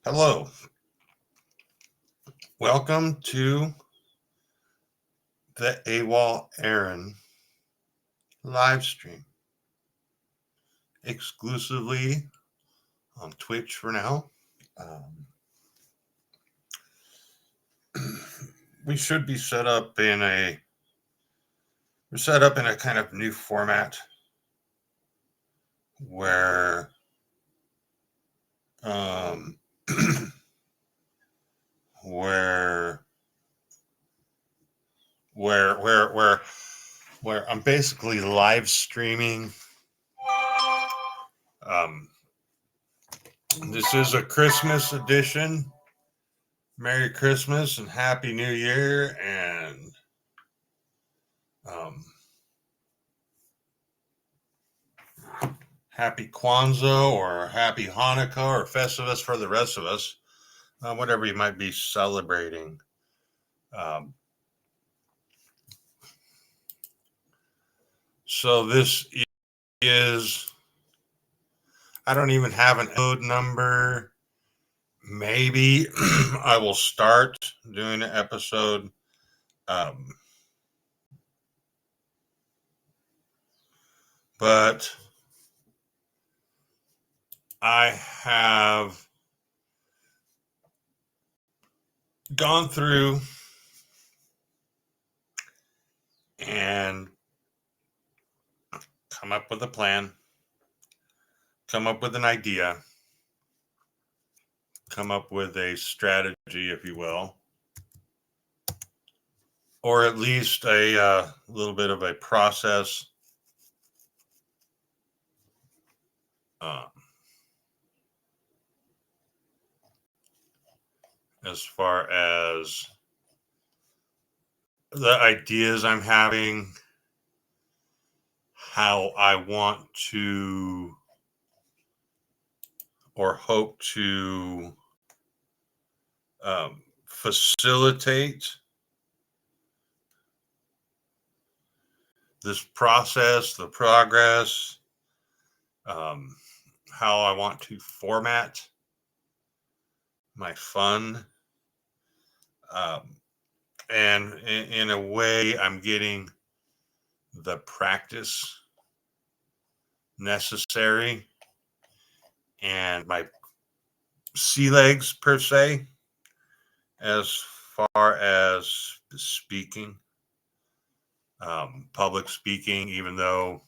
Hello, welcome to the AWOL Aaron live stream, exclusively on Twitch for now. We should be set up in a kind of new format where where I'm basically live streaming. This is a Christmas edition. Merry Christmas and Happy New Year, and Happy Kwanzaa or Happy Hanukkah or Festivus for the rest of us, whatever you might be celebrating. So this is, I don't even have an episode number. Maybe I will start doing an episode. But I have gone through and come up with a plan, come up with an idea, come up with a strategy, if you will, or at least a little bit of a process. As far as the ideas I'm having, how I want to or hope to facilitate this process, the progress, how I want to format my fun. And in a way, I'm getting the practice necessary and my sea legs, per se, as far as speaking, public speaking, even though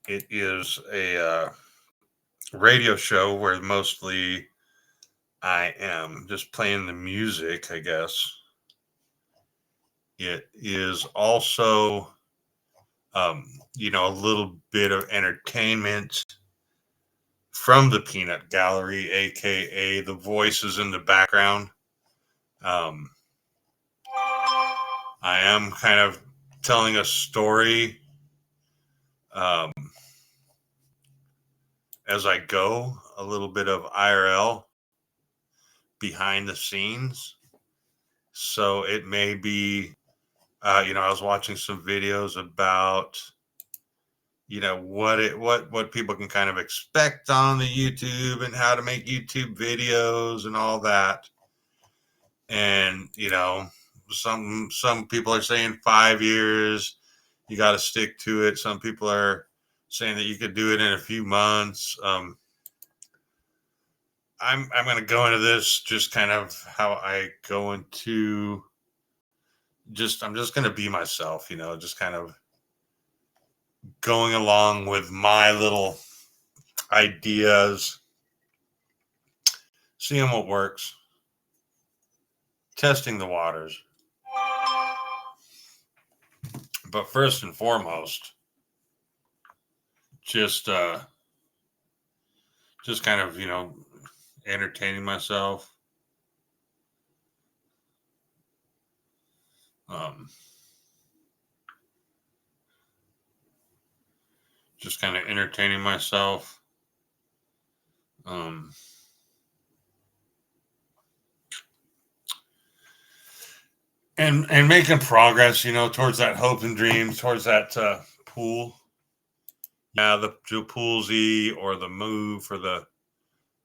it is a radio show where mostly I am just playing the music, I guess. It is also, a little bit of entertainment from the peanut gallery, aka the voices in the background. I am kind of telling a story as I go, a little bit of IRL behind the scenes. So it may be, I was watching some videos about, what people can kind of expect on the YouTube and how to make YouTube videos and all that. And, some people are saying 5 years, you got to stick to it. Some people are saying that you could do it in a few months. I'm going to go into this just kind of how I go into I'm just going to be myself, just kind of going along with my little ideas, seeing what works, testing the waters. But first and foremost, just kind of, entertaining myself. Just kind of entertaining myself. And making progress, towards that hope and dreams, towards that pool. Yeah, the pool Z or the move or the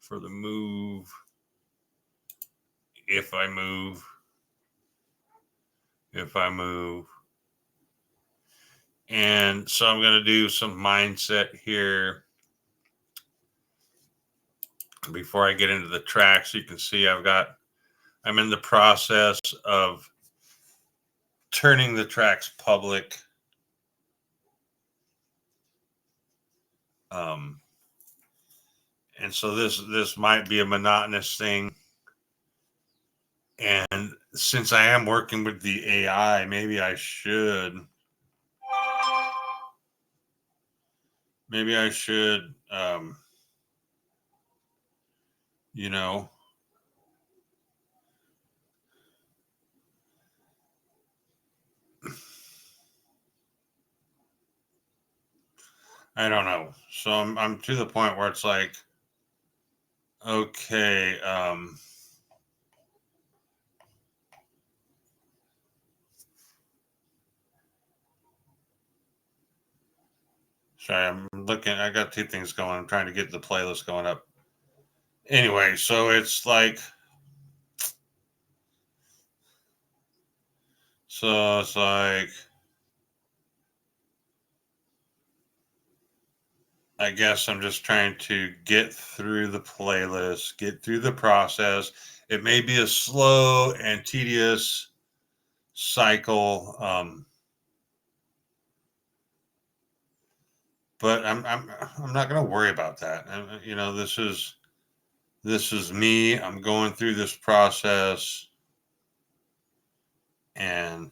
for the move. If I move. And so I'm going to do some mindset here before I get into the tracks. You can see I'm in the process of turning the tracks public. And so this might be a monotonous thing. And since I am working with the AI, maybe I should you know, I don't know. So I'm to the point where it's like, okay, sorry, I'm looking. I got two things going. I'm trying to get the playlist going up. Anyway, so it's like, I guess I'm just trying to get through the playlist, get through the process. It may be a slow and tedious cycle, but I'm not going to worry about that. You know, this is me. I'm going through this process, and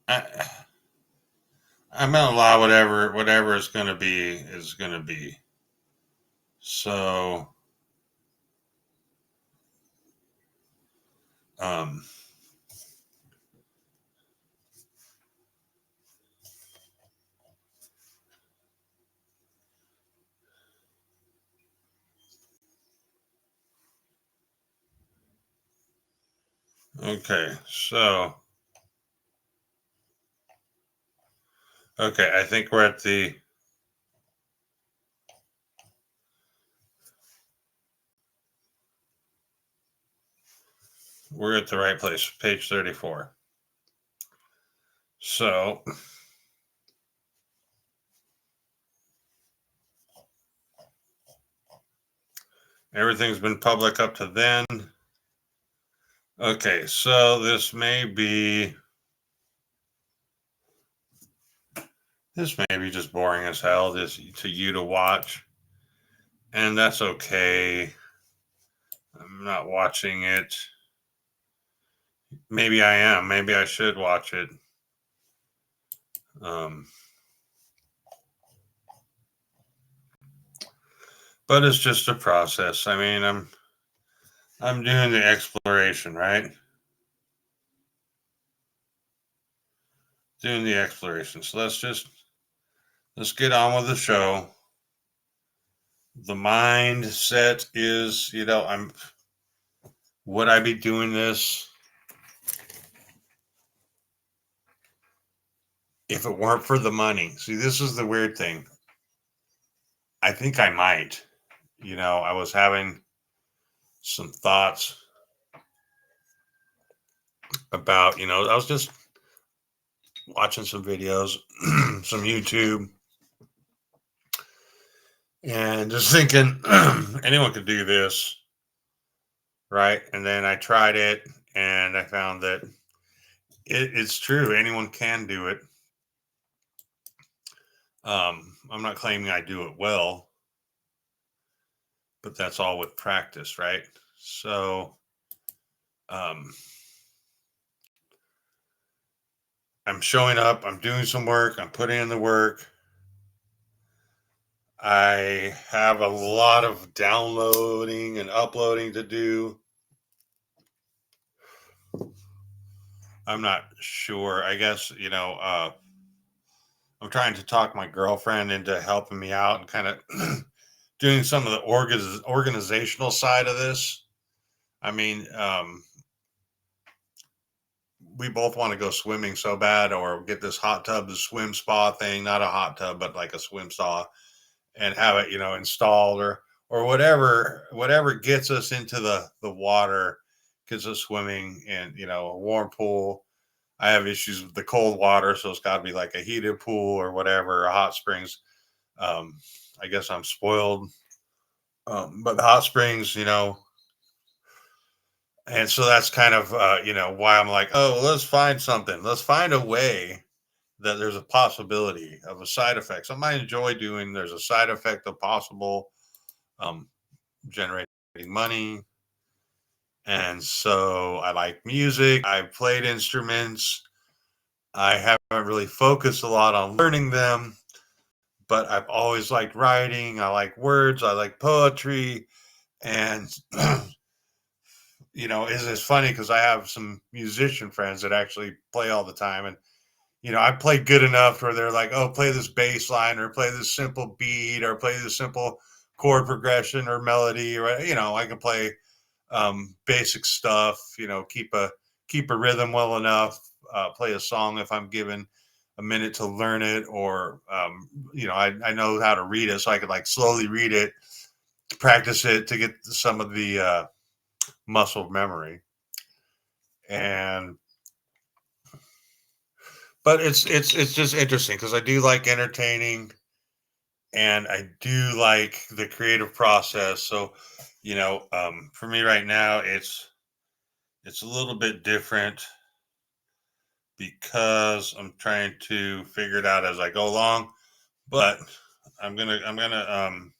I'm going to allow whatever is going to be is going to be. So, um, okay, so okay, I think we're at the right place, page 34. So everything's been public up to then. Okay, so this may be just boring as hell to you to watch, and that's okay. I'm not watching it. Maybe I am. Maybe I should watch it. But it's just a process. I mean, I'm doing the exploration, right? Doing the exploration. So let's get on with the show. The mindset is, would I be doing this if it weren't for the money? See, this is the weird thing. I think I might. I was having some thoughts about, I was just watching some videos, some YouTube, and just thinking anyone could do this, right? And then I tried it and I found that it's true. Anyone can do it. I'm not claiming I do it well, but that's all with practice, right? So, I'm showing up, I'm doing some work, I'm putting in the work. I have a lot of downloading and uploading to do. I'm not sure. I guess, I'm trying to talk my girlfriend into helping me out and kind of doing some of the organizational side of this. I mean, we both want to go swimming so bad, or get this hot tub, the swim spa thing, not a hot tub, but like a swim spa. and have it, installed, or whatever gets us into the water, gets us swimming in, a warm pool. I have issues with the cold water, so it's got to be like a heated pool or whatever, a hot springs. Um, I guess I'm spoiled, but the hot springs, and so that's kind of why I'm like, oh, let's find something. Let's find a way that there's a possibility of a side effect. Something I enjoy doing. There's a side effect of possible um, generating money. And so I like music. I've played instruments. I haven't really focused a lot on learning them, but I've always liked writing. I like words. I like poetry. And, it's funny because I have some musician friends that actually play all the time. And, I play good enough where they're like, oh, play this bass line or play this simple beat or play this simple chord progression or melody. Or, I can play basic stuff, keep a rhythm well enough, play a song if I'm given a minute to learn it, or I know how to read it, so I could like slowly read it, practice it to get some of the muscle memory. And but it's just interesting because I do like entertaining, and I do like the creative process. So, for me right now, it's a little bit different because I'm trying to figure it out as I go along. But I'm gonna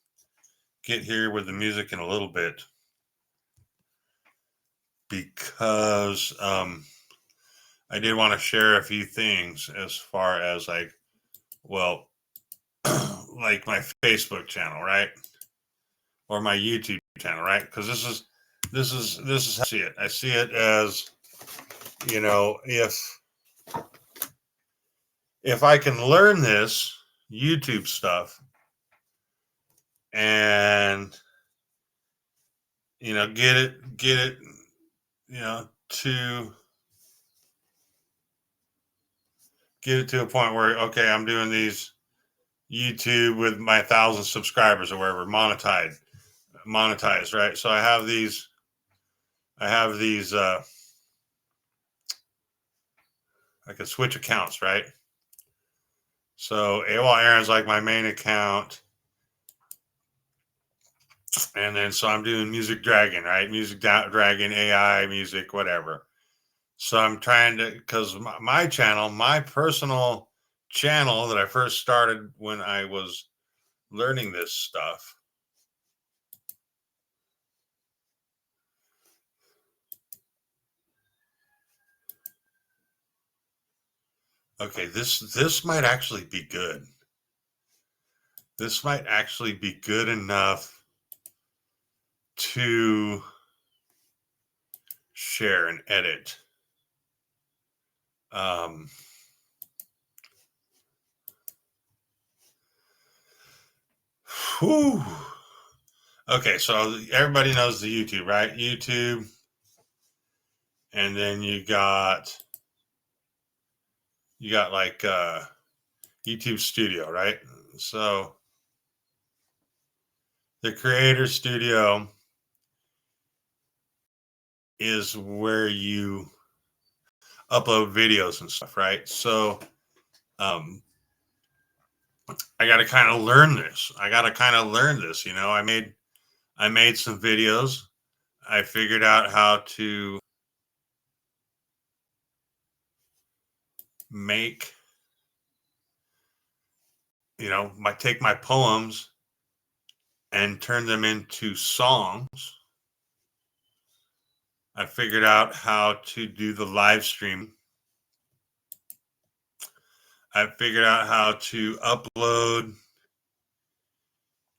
get here with the music in a little bit because I did want to share a few things as far as like, well, like my Facebook channel, right, or my YouTube channel, right? Because this is how I see it. I see it as, if I can learn this YouTube stuff and get it to get it to a point where, okay, I'm doing these YouTube with my 1,000 subscribers or wherever, monetized, right? So I have these I can switch accounts, right? So AWOL Aaron's like my main account, and then so I'm doing Music Dragon, right? Dragon, AI music, whatever. So I'm trying to, because my channel, my personal channel that I first started when I was learning this stuff. Okay, this might actually be good. This might actually be good enough to share and edit. Um, whew. Okay, so everybody knows the YouTube, right? YouTube, and then you got like YouTube Studio, right? So the Creator Studio is where you upload videos and stuff, right? So um, I got to kind of learn this. I made some videos. I figured out how to make, take my poems and turn them into songs. I figured out how to do the live stream. I figured out how to upload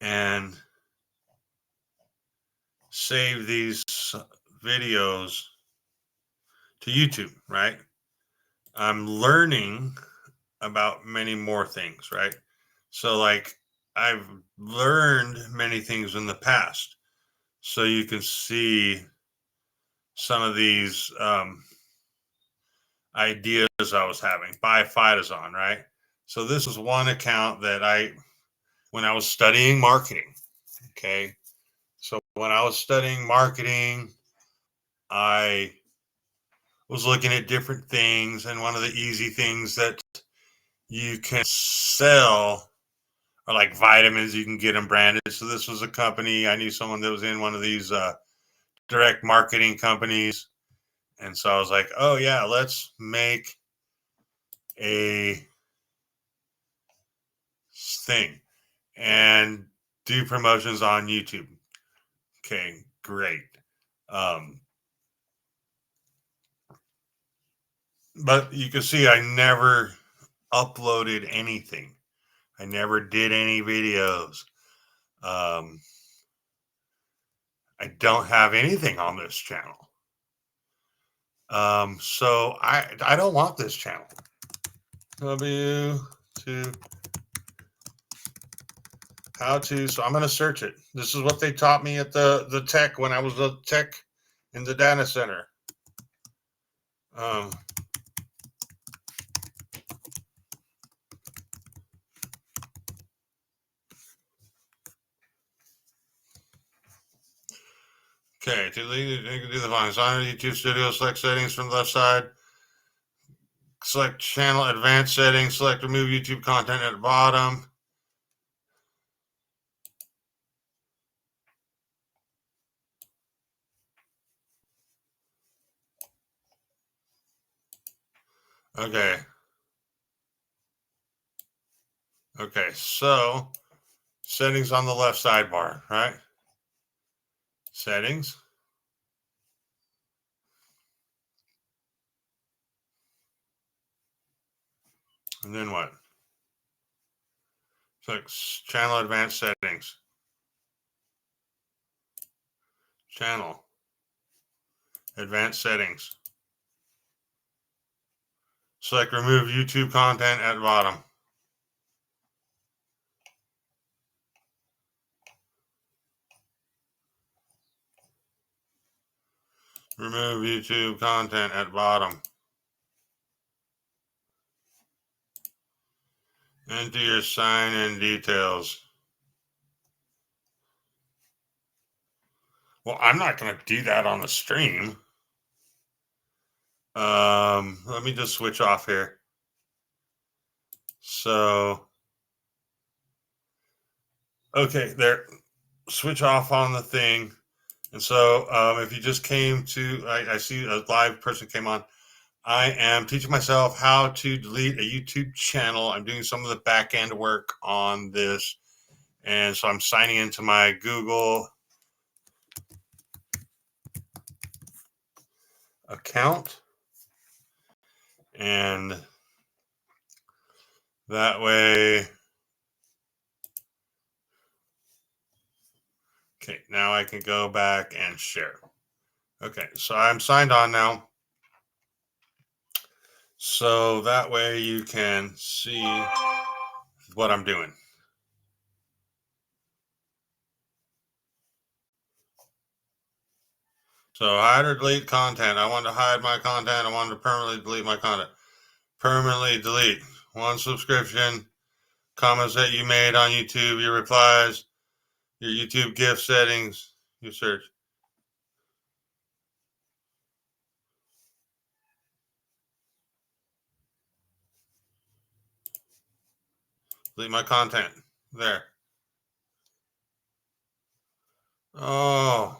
and save these videos to YouTube, right? I'm learning about many more things, right? So, like, I've learned many things in the past. So, you can see some of these ideas I was having. Buy Fighters on, right? So, this is one account that when I was studying marketing. Okay. So when I was studying marketing, I was looking at different things. And one of the easy things that you can sell are like vitamins. You can get them branded. So this was a company. I knew someone that was in one of these direct marketing companies. And so I was like, oh, yeah, let's make a thing and do promotions on YouTube. Okay, great. Um, but you can see I never uploaded anything. I never did any videos. Um, I don't have anything on this channel. So I don't want this channel. W2 how to. So I'm going to search it. This is what they taught me at the tech when I was a tech in the data center. Um, okay, you can do the following. Sign YouTube Studio, select settings from the left side. Select channel advanced settings. Select remove YouTube content at the bottom. Okay. Okay, so settings on the left sidebar, right? Settings. And then what? Select channel advanced settings. Channel advanced settings. Select remove YouTube content at the bottom. Remove YouTube content at the bottom. Enter your sign-in details. Well, I'm not going to do that on the stream. Let me just switch off here. So, okay, there. Switch off on the thing. And so, if you just came to, I see a live person came on. I am teaching myself how to delete a YouTube channel. I'm doing some of the back end work on this. And so I'm signing into my Google account. And that way, okay, now I can go back and share. Okay, so I'm signed on now. So that way you can see what I'm doing. So hide or delete content. I want to hide my content. I want to permanently delete my content. Permanently delete. One subscription. Comments that you made on YouTube. Your replies. Your YouTube gift settings. Your search. Delete my content. There. Oh.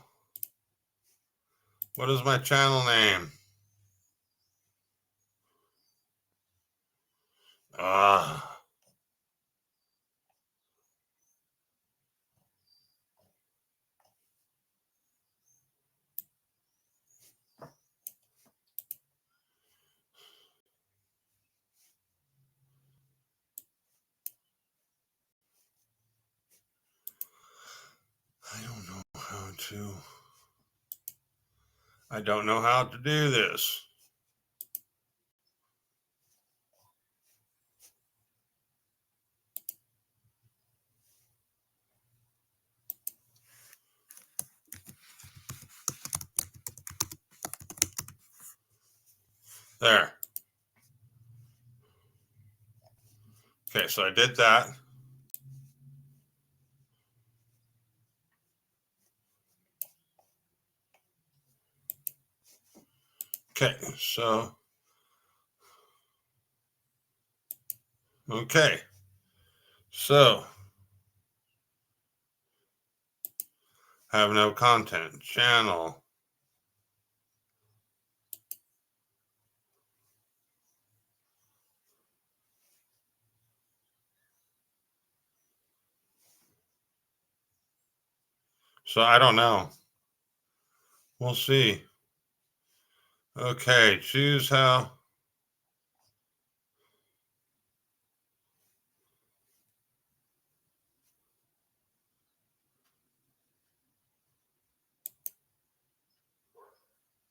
What is my channel name? Ah. I don't know how to. I don't know how to do this. There. Okay, so I did that. Okay, so okay, so have no content channel. So I don't know. We'll see. Okay, choose how.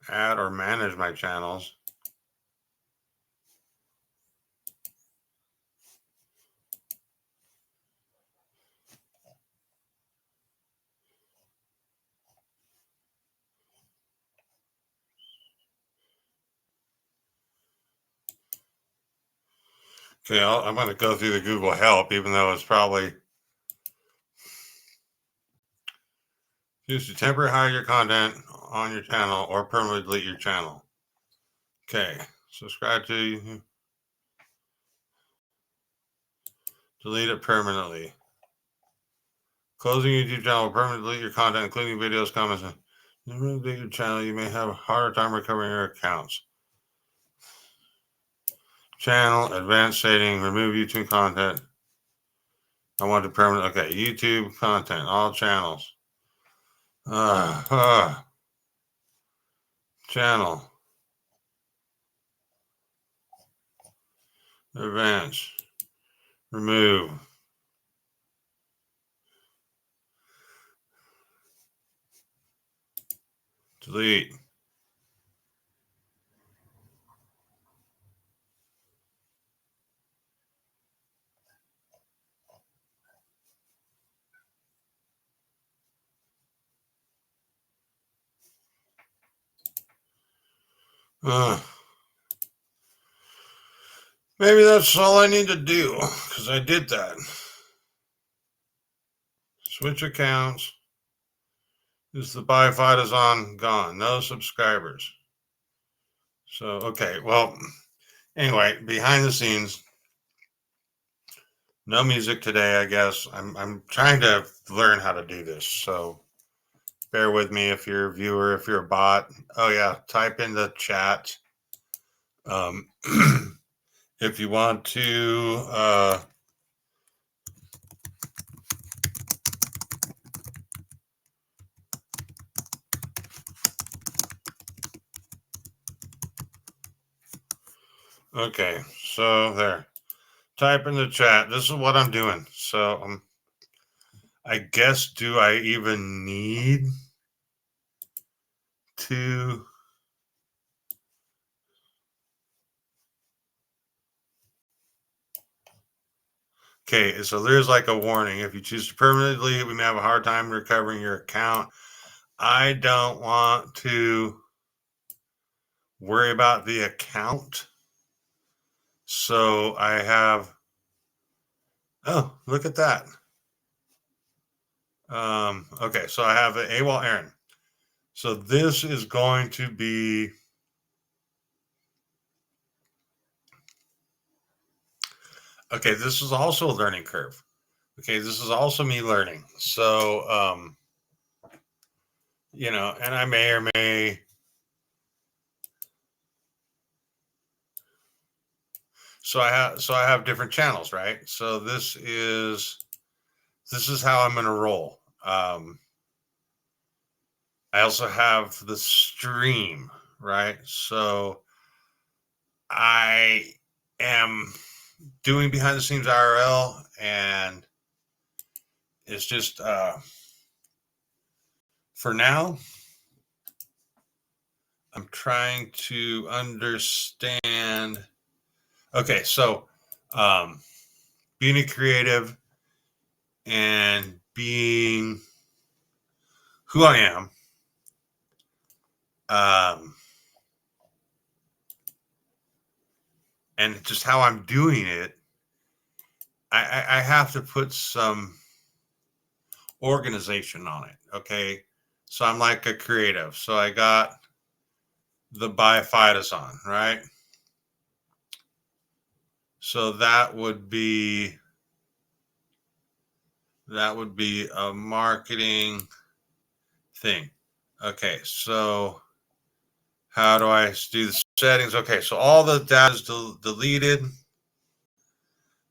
Add or manage my channels. Okay, I'm going to go through the Google Help, even though it's probably choose to temporarily hide your content on your channel or permanently delete your channel. Okay, subscribe to delete it permanently. Closing YouTube channel will permanently delete your content, including videos, comments, and delete your channel. You may have a harder time recovering your accounts. Channel, advanced setting, remove YouTube content. I want to permanent. Okay, YouTube content, all channels. Channel, advanced, remove, delete. Maybe that's all I need to do because I did that. Switch accounts. Is the buy file is on? Gone. No subscribers. So, okay. Well, anyway, behind the scenes, no music today, I guess. I'm trying to learn how to do this. So bear with me if you're a viewer, if you're a bot. Oh, yeah. Type in the chat. Um, if you want to, okay. So there. Type in the chat. This is what I'm doing. So I guess, do I even need to? Okay, so there's like a warning. If you choose to permanently delete, we may have a hard time recovering your account. I don't want to worry about the account. So I have, oh, look at that. Okay, so I have an AWOL Aaron. So this is going to be, okay, this is also a learning curve. Okay, this is also me learning. So, and I may or may, so I have different channels, right? So this is how I'm going to roll. I also have the stream, right? So I am doing behind the scenes IRL, and it's just for now, I'm trying to understand. Okay, so being a creative and being who I am, and just how I'm doing it, I have to put some organization on it. Okay. So I'm like a creative. So I got the bifidazon, right? So that would be a marketing thing. Okay, so how do I do the settings? Okay, so all the data is deleted.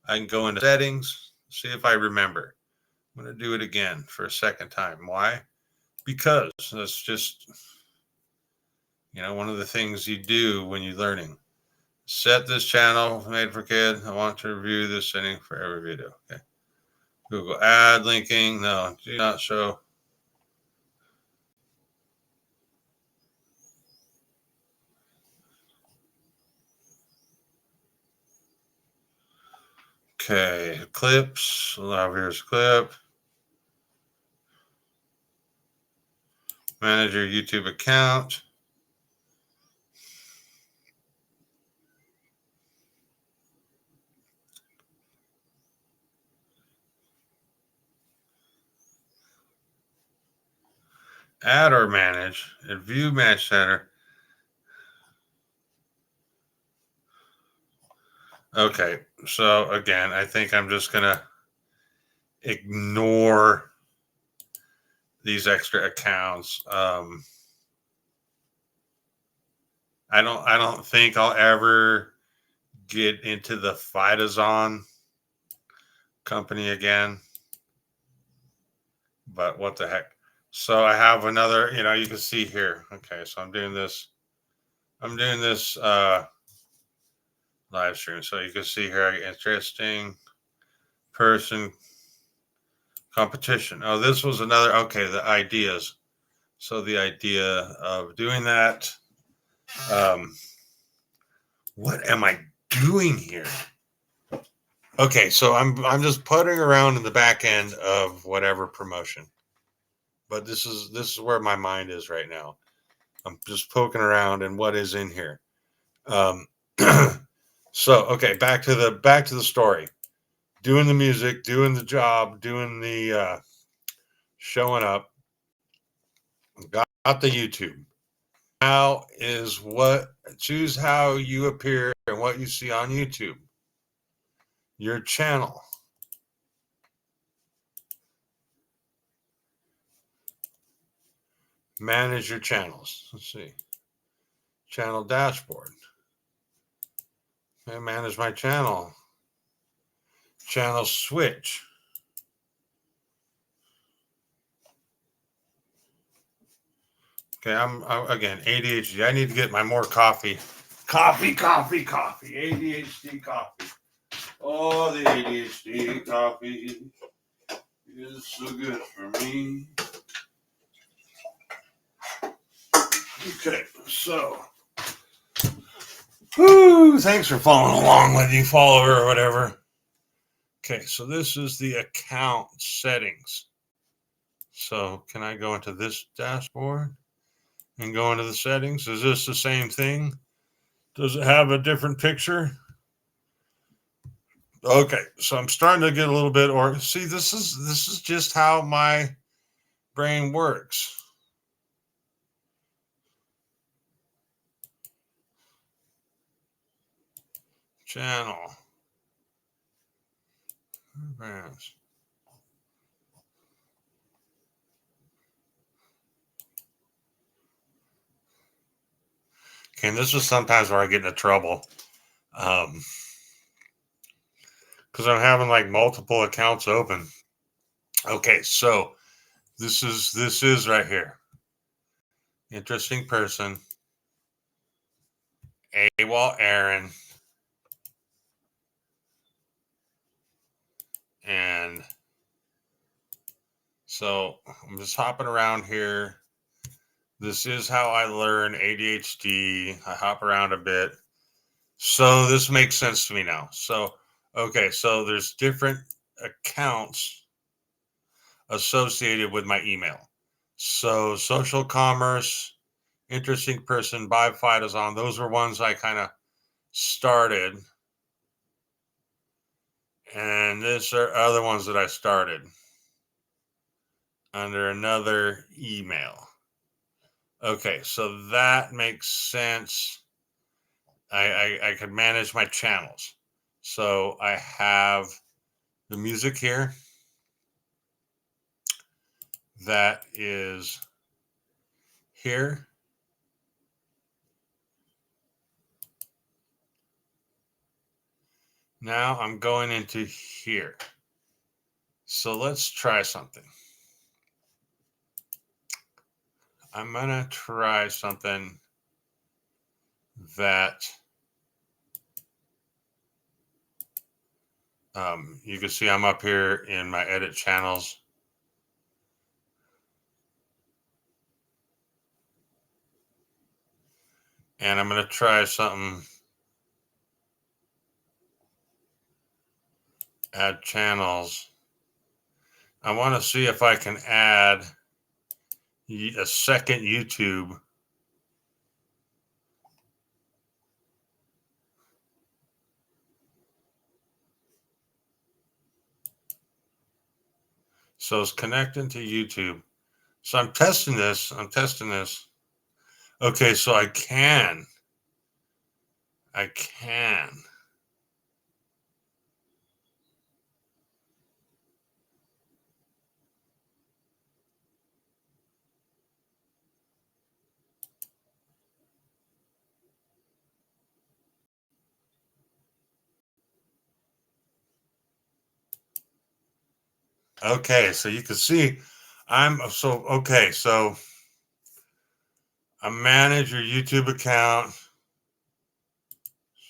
I can go into settings, see if I remember. I'm going to do it again for a second time. Why? Because that's just, one of the things you do when you're learning. Set this channel made for kids. I want to review this setting for every video. Okay. Google ad linking. No, do not show. Okay, clips. Allow viewers clip. Manage your YouTube account. Add or manage. And view match center. Okay, so again, I think I'm just gonna ignore these extra accounts. I don't think I'll ever get into the Fidazon company again. But what the heck? So I have another, you can see here. Okay, so I'm doing this live stream. So you can see here, interesting person competition. Oh, this was another, okay, the ideas. So the idea of doing that. What am I doing here? Okay, so I'm just putting around in the back end of whatever promotion. But this is where my mind is right now. I'm just poking around and what is in here. So okay, back to the story. Doing the music, doing the job, doing the showing up. Got the YouTube. Now is what choose how you appear and what you see on YouTube. Your channel. Manage your channels. Let's see. Channel dashboard. Okay, manage my channel. Channel switch. Okay, I'm again ADHD. I need to get my more coffee. Coffee. ADHD coffee. Oh, the ADHD coffee is so good for me. Okay, so. Whoo, thanks for following along with you, follower or whatever. Okay, so this is the account settings. So can I go into this dashboard and go into the settings? Is this the same thing? Does it have a different picture? Okay, so I'm starting to get a little bit, or see, this is just how my brain works. Channel. Brands. Okay, and this is sometimes where I get into trouble. Because I'm having like multiple accounts open. Okay, so this is right here. Interesting person. AWOL Aaron. And so I'm just hopping around here. This is how I learn ADHD. I hop around a bit. So this makes sense to me now. So, okay, so there's different accounts associated with my email. So social commerce, interesting person, buy Fidazon. Those were ones I kind of started. And these are other ones that I started under another email. Okay, so that makes sense. I could manage my channels. So I have the music here. That is here. Now I'm going into here. So let's try something. I'm going to try something that you can see I'm up here in my edit channels. And I'm going to try something. Add channels. I want to see if I can add a second YouTube. So it's connecting to YouTube. So I'm testing this. Okay, so I can. Okay, so you can see so I manage your YouTube account.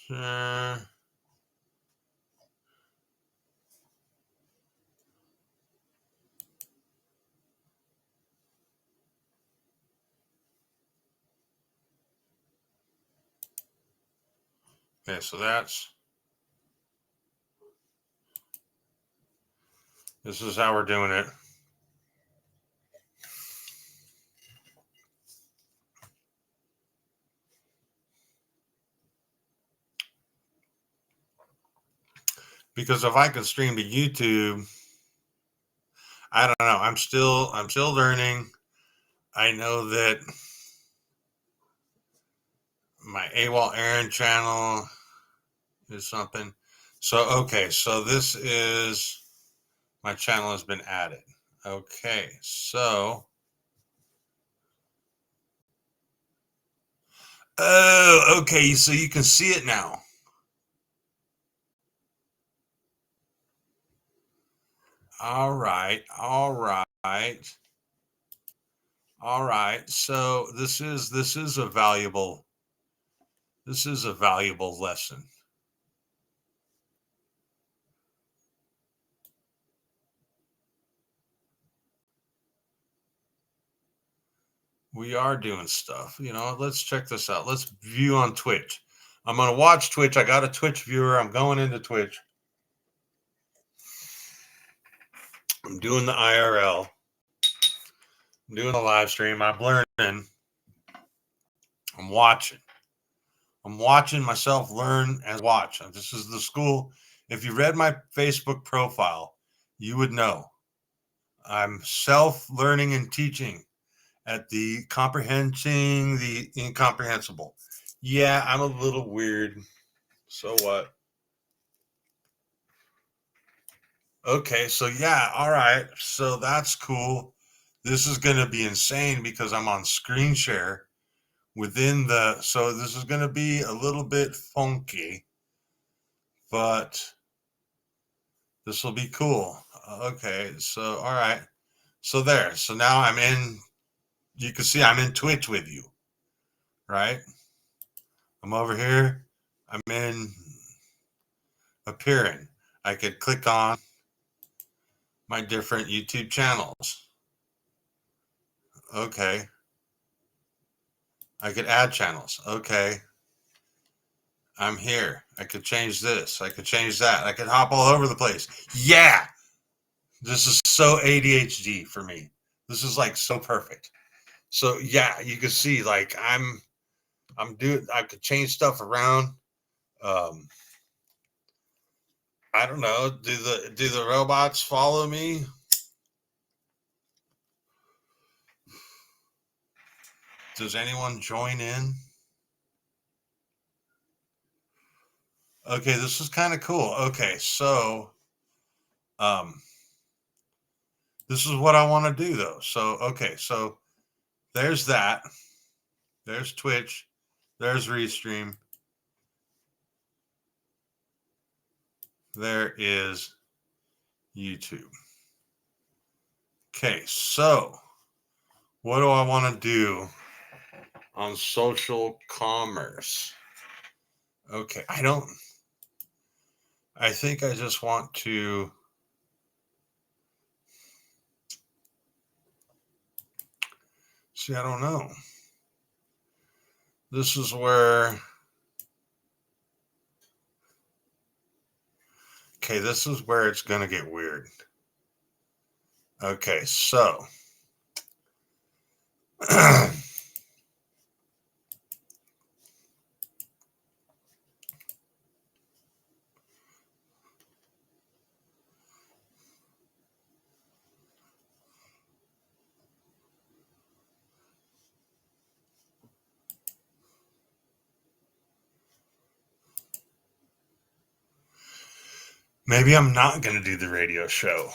Sure. Okay, so this is how we're doing it. Because if I can stream to YouTube, I don't know. I'm still learning. I know that my AWOL Aaron channel is something. So okay, so this is my channel has been added. Okay, so oh, okay, so you can see it now. All right, all right, all right. So this is a valuable lesson. We are doing stuff. You know, let's check this out. Let's view on Twitch. I'm gonna watch Twitch. I got a Twitch viewer. I'm going into Twitch. I'm doing the IRL. I'm doing the live stream. I'm learning. I'm watching. I'm watching myself learn and watch. This is the school. If you read my Facebook profile, you would know. I'm self-learning and teaching at the comprehending the incomprehensible. Yeah, I'm a little weird. So what? Okay, so yeah, all right. So that's cool. This is going to be insane because I'm on screen share within so this is going to be a little bit funky, but this will be cool. Okay, so all right. So there. So now you can see I'm in Twitch with you, right? I'm over here. I'm in appearing. I could click on my different YouTube channels. Okay. I could add channels. Okay. I'm here. I could change this. I could change that. I could hop all over the place. Yeah. This is so ADHD for me. This is like so perfect. So yeah, you can see like I'm doing I could change stuff around. Um I don't know. Do the robots follow me? Does anyone join in? Okay, this is kind of cool. Okay, so this is what I want to do though. So okay, so there's that. There's Twitch. There's Restream. There is YouTube. Okay, so what do I want to do on social commerce? Okay, I think I just want to see, I don't know. This is where, okay, this is where it's going to get weird. Okay, so maybe I'm not going to do the radio show.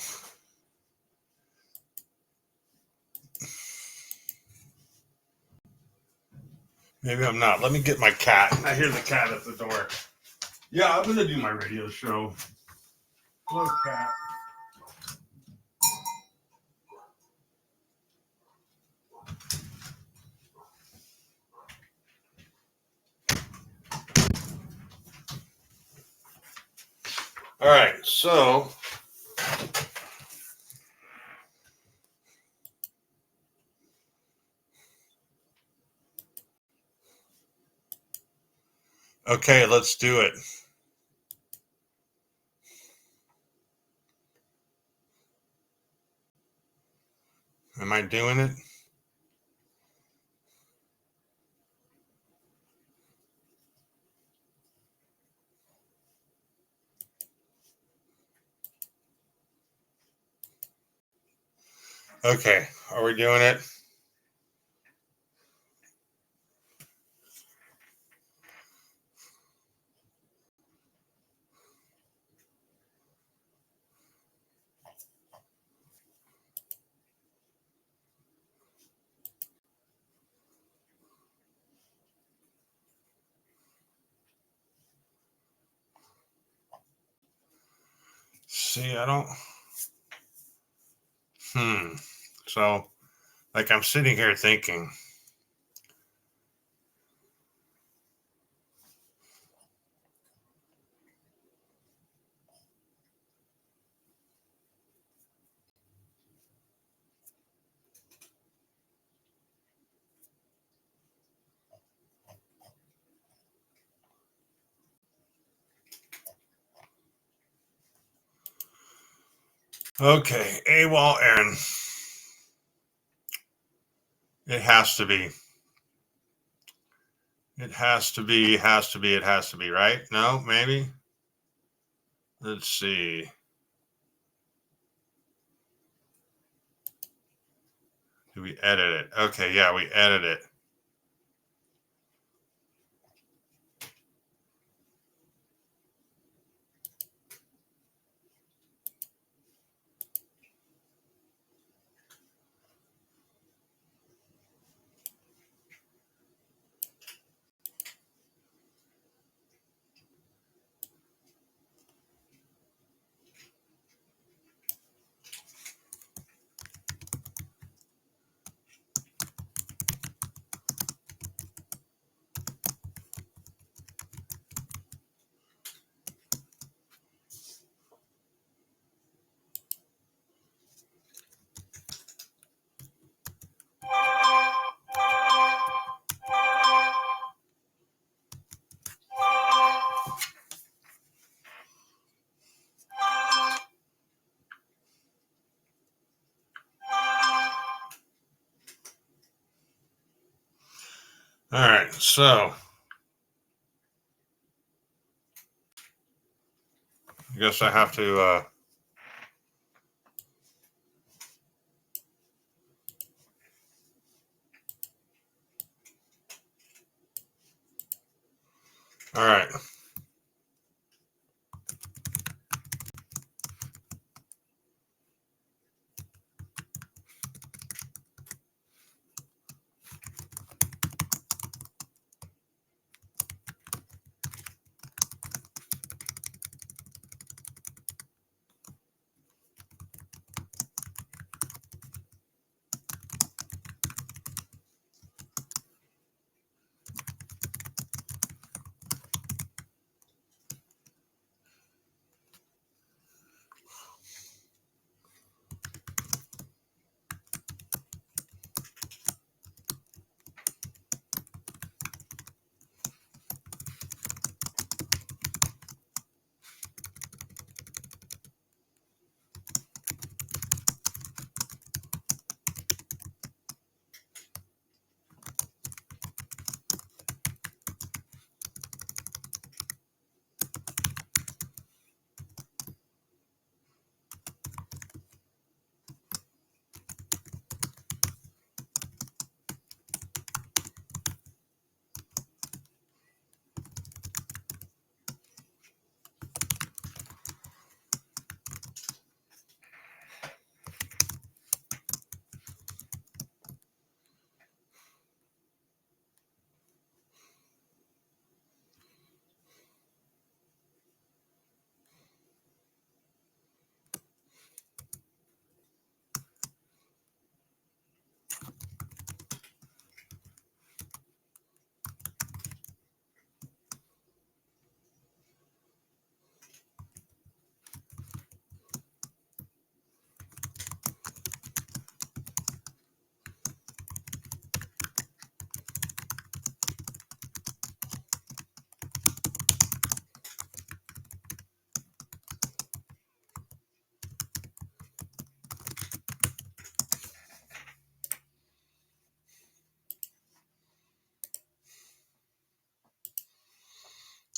Maybe I'm not. Let me get my cat. I hear the cat at the door. Yeah, I'm going to do my radio show. Hello, cat. All right, so okay, let's do it. Am I doing it? Okay, are we doing it? See, I don't. So, like, I'm sitting here thinking, okay, AWOL Aaron. It has to be. It has to be, it has to be, right? No, maybe? Let's see. Do we edit it? Okay, yeah, we edit it. All right, so I guess I have to. All right.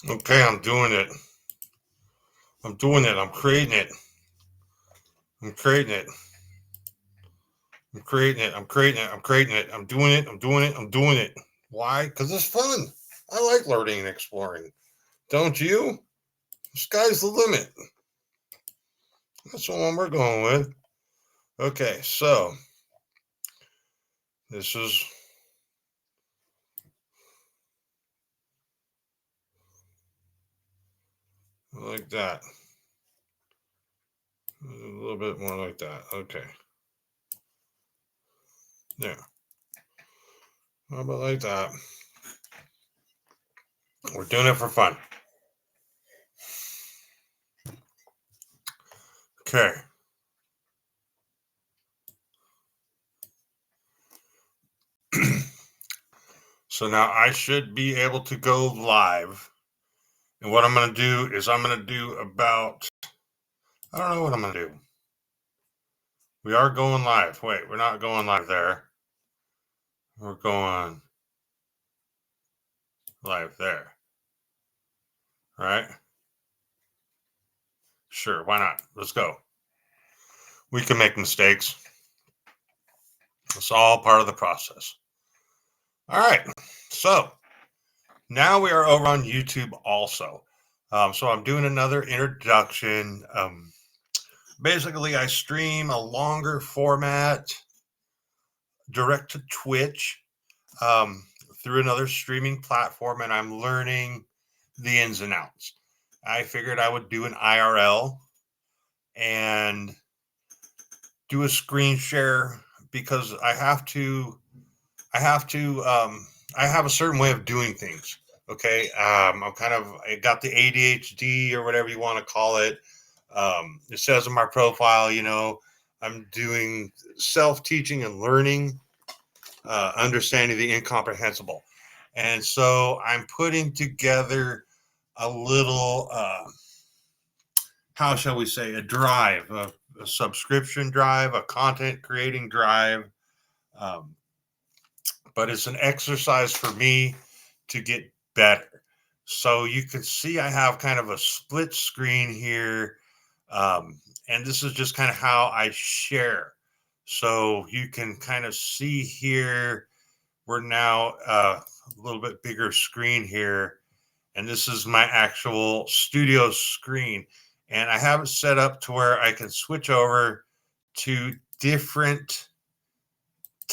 Okay, I'm doing it. I'm doing it. I'm creating it. I'm creating it. I'm creating it. I'm creating it. I'm creating it. I'm doing it. I'm doing it. I'm doing it. Why? Because it's fun. I like learning and exploring. Don't you? The sky's the limit. That's the one we're going with. Okay, so this is like that. A little bit more like that. Okay. There. How about like that? We're doing it for fun. Okay. So now I should be able to go live. And what I'm going to do is I'm going to do about, I don't know what I'm going to do. We are going live. Wait, we're not going live there. We're going live there. All right. Sure. Why not? Let's go. We can make mistakes. It's all part of the process. All right. So now we are over on YouTube also. So I'm doing another introduction. Basically, I stream a longer format direct to Twitch um, through another streaming platform, and I'm learning the ins and outs. I figured I would do an IRL and do a screen share because I have to, I have a certain way of doing things. Okay. I got the ADHD or whatever you want to call it. It says in my profile, I'm doing self teaching and learning, understanding the incomprehensible. And so I'm putting together a little, how shall we say, a drive, a subscription drive, a content creating drive. Um, but it's an exercise for me to get better. So you can see I have kind of a split screen here. And this is just kind of how I share. So you can kind of see here, we're now a little bit bigger screen here. And this is my actual studio screen. And I have it set up to where I can switch over to different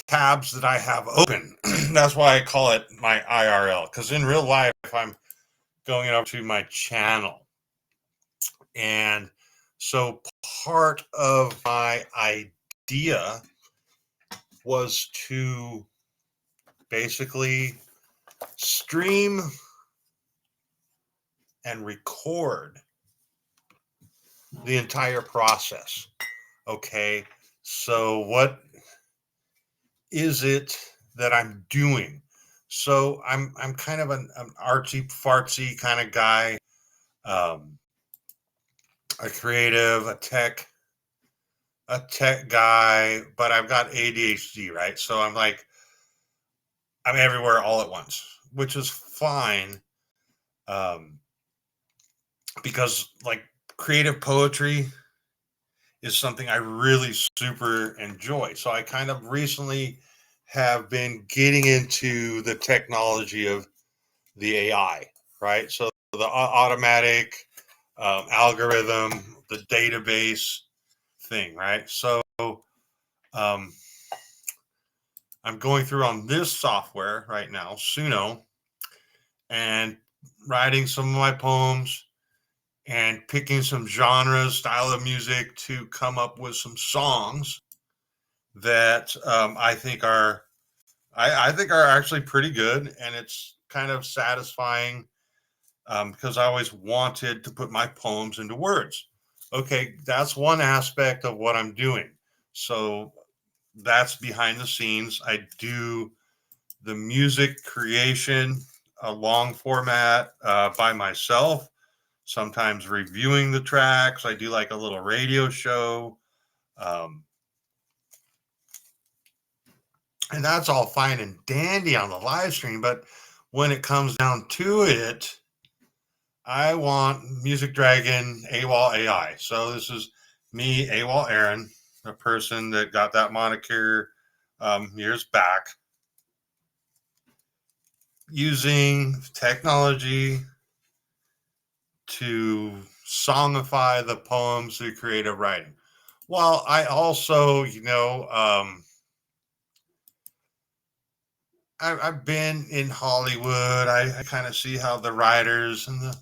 tabs that I have open. That's why I call it my IRL, because in real life, I'm going over to my channel. And so part of my idea was to basically stream and record the entire process. Okay, so what is it that I'm doing? So I'm kind of an artsy fartsy kind of guy, um, a creative, a tech guy, but I've got ADHD, right? So I'm everywhere all at once, which is fine, um, because like creative poetry is something I really super enjoy. So I kind of recently have been getting into the technology of the AI, right? So the automatic algorithm, the database thing, right? So um, I'm going through on this software right now, Suno, and writing some of my poems and picking some genres, style of music to come up with some songs that I think are actually pretty good, and it's kind of satisfying, because I always wanted to put my poems into words. Okay, that's one aspect of what I'm doing. So that's behind the scenes. I do the music creation, a long format, by myself, sometimes reviewing the tracks. I do like a little radio show. Um, and that's all fine and dandy on the live stream. But when it comes down to it, I want Music Dragon AWOL AI. So this is me, AWOL Aaron, the person that got that moniker years back, using technology to songify the poems through creative writing. Well, I also, I've been in Hollywood. I kind of see how the writers and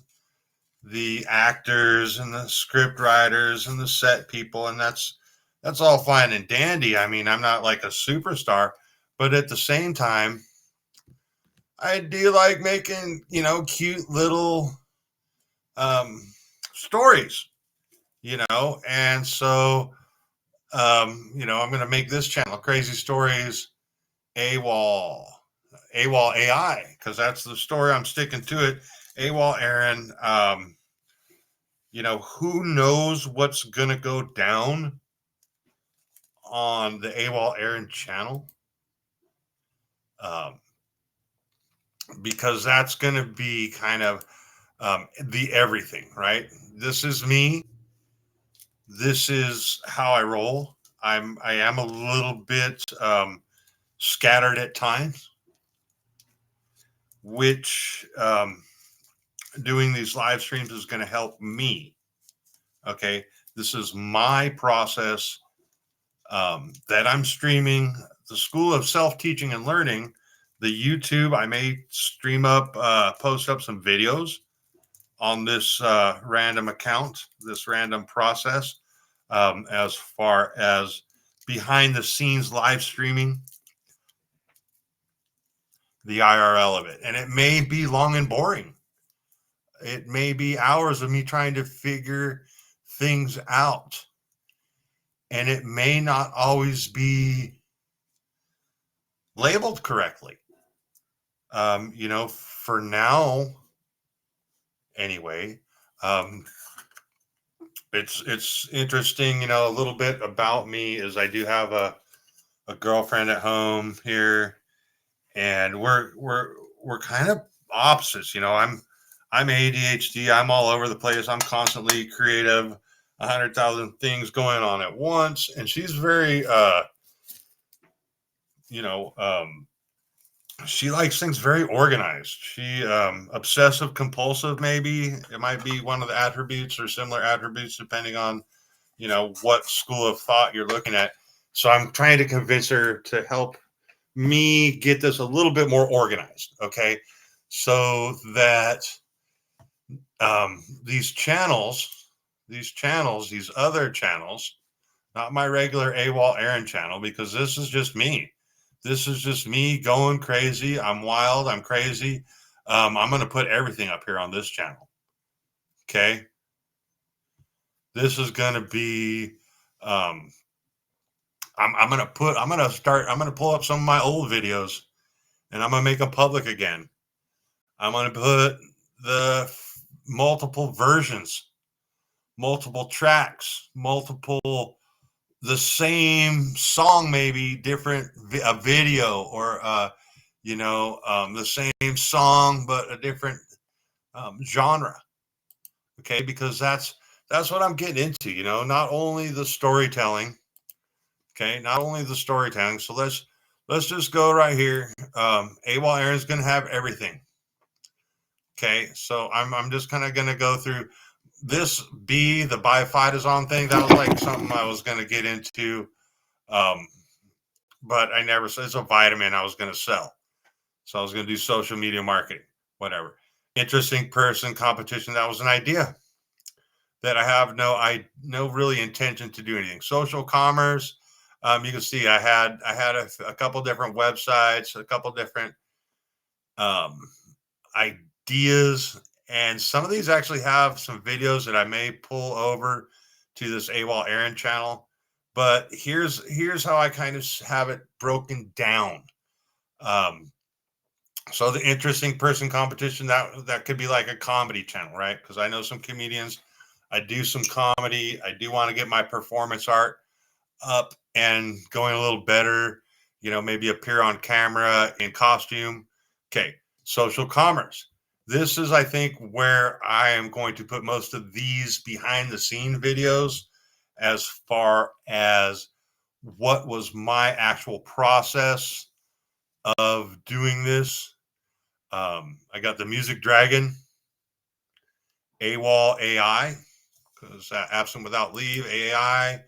the actors and the script writers and the set people, and that's all fine and dandy. I mean, I'm not like a superstar, but at the same time, I do like making, cute little um stories, and so I'm going to make this channel Crazy Stories AWOL AWOL AI, because that's the story. I'm sticking to it. AWOL Aaron. Who knows what's going to go down on the AWOL Aaron channel? Um, because that's going to be kind of the everything, right? This is me. This is how I roll. I am a little bit scattered at times, which doing these live streams is going to help me. Okay, this is my process that I'm streaming. The School of Self Teaching and Learning, the YouTube. I may stream up, post up some videos on this random account, this random process, as far as behind the scenes live streaming, the IRL of it. And it may be long and boring. It may be hours of me trying to figure things out. And it may not always be labeled correctly. For now, anyway, it's interesting. A little bit about me is I do have a girlfriend at home here, and we're kind of opposites. I'm ADHD. I'm all over the place. I'm constantly creative, 100,000 things going on at once, and she's very you know um she likes things very organized. She obsessive compulsive, maybe it might be one of the attributes or similar attributes depending on, you know, what school of thought you're looking at. So I'm trying to convince her to help me get this a little bit more organized, okay? So that these channels, these other channels, not my regular AWOL Aaron channel, because this is just me. This is just me going crazy. I'm wild. I'm crazy. I'm going to put everything up here on this channel. Okay. This is going to be, um, I'm going to put, I'm going to start, I'm going to pull up some of my old videos and I'm going to make them public again. I'm going to put the multiple versions, multiple tracks, multiple the same song, maybe different a video, or the same song but a different genre. Okay, because that's what I'm getting into. You know, not only the storytelling. Okay, not only the storytelling. So let's just go right here. AWOL Aaron's gonna have everything. Okay, so I'm just kind of gonna go through this. The bifidazone thing, that was like something I was gonna get into. Um, but I never said it's a vitamin I was going to sell. So I was going to do social media marketing, whatever. Interesting person competition. That was an idea that I have no really intention to do anything. Social commerce. You can see I had a couple different websites, a couple different um, ideas, and some of these actually have some videos that I may pull over to this AWOL Aaron channel. But here's how I kind of have it broken down. Um, so the interesting person competition, that could be like a comedy channel, right? Because I know some comedians. I do some comedy. I do want to get my performance art up and going a little better. You know, maybe appear on camera in costume. Okay, social commerce. This is, I think, where I am going to put most of these behind the scene videos, as far as what was my actual process of doing this. I got the Music Dragon, AWOL AI, because absent without leave, AI.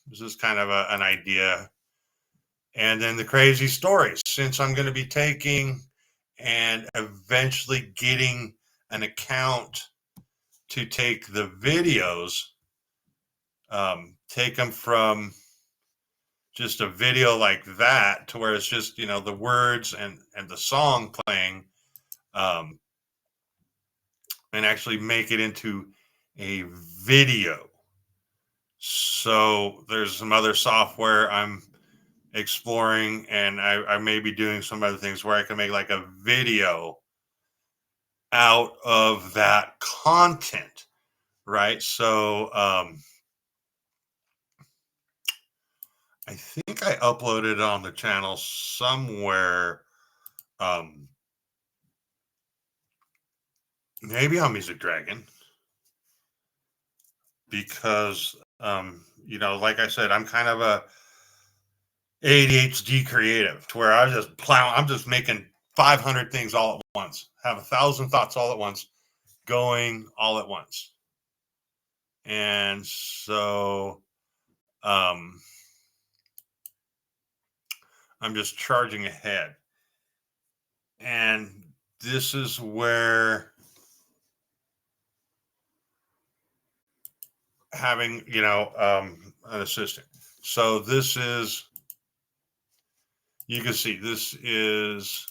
This is kind of an idea. And then the crazy stories, since I'm going to be taking and eventually getting an account to take the videos, take them from just a video like that to where it's just, you know, the words and the song playing, um, and actually make it into a video. So there's some other software I'm exploring, and I may be doing some other things where I can make like a video out of that content, right? So I think I uploaded it on the channel somewhere, um, maybe on Music Dragon, because like I said, I'm kind of a ADHD creative, to where I'm just making 500 things all at once, have 1,000 thoughts all at once, going all at once. And so um, I'm just charging ahead. And this is where having, an assistant. So this is, you can see, this is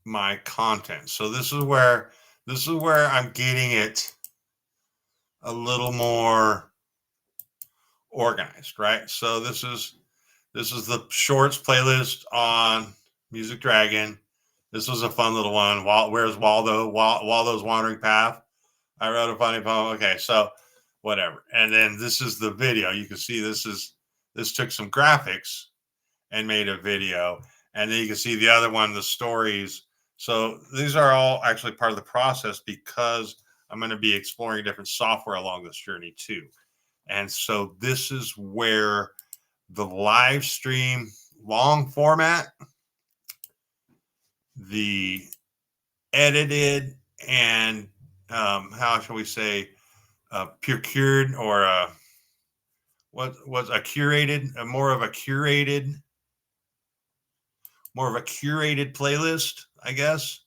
my content. So this is where I'm getting it a little more organized, right? So this is the shorts playlist on Music Dragon. This was a fun little one. Where's Waldo? Waldo's Wandering Path. I wrote a funny poem. Okay, so whatever. And then this is the video. You can see this took some graphics and made a video. And then you can see the other one, the stories. So these are all actually part of the process, because I'm going to be exploring different software along this journey too. And so this is where the live stream long format, the edited, and how shall we say, procured, or what was a curated, more of a curated playlist, I guess.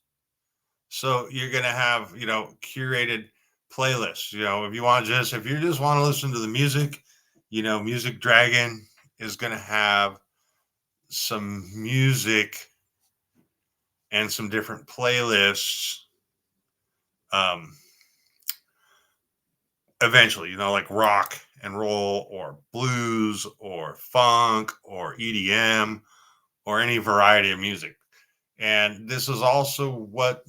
So you're gonna have, curated playlists. If you just want to listen to the music, Music Dragon is gonna have some music and some different playlists. Um, Eventually, like rock and roll, or blues, or funk, or EDM, or any variety of music. And this is also what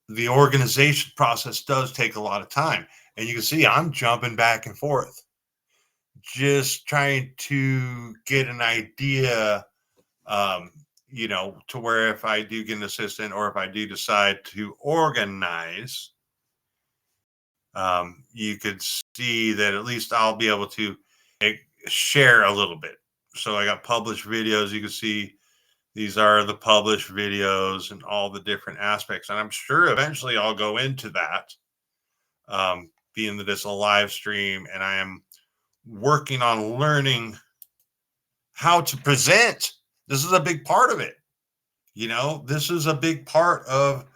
the organization process does take a lot of time. And you can see I'm jumping back and forth, just trying to get an idea, to where if I do get an assistant, or if I do decide to organize, you could see that at least I'll be able to share a little bit. So I got published videos. You can see these are the published videos and all the different aspects. And I'm sure eventually I'll go into that, being that it's a live stream, and I am working on learning how to present. This is a big part of it. This is a big part of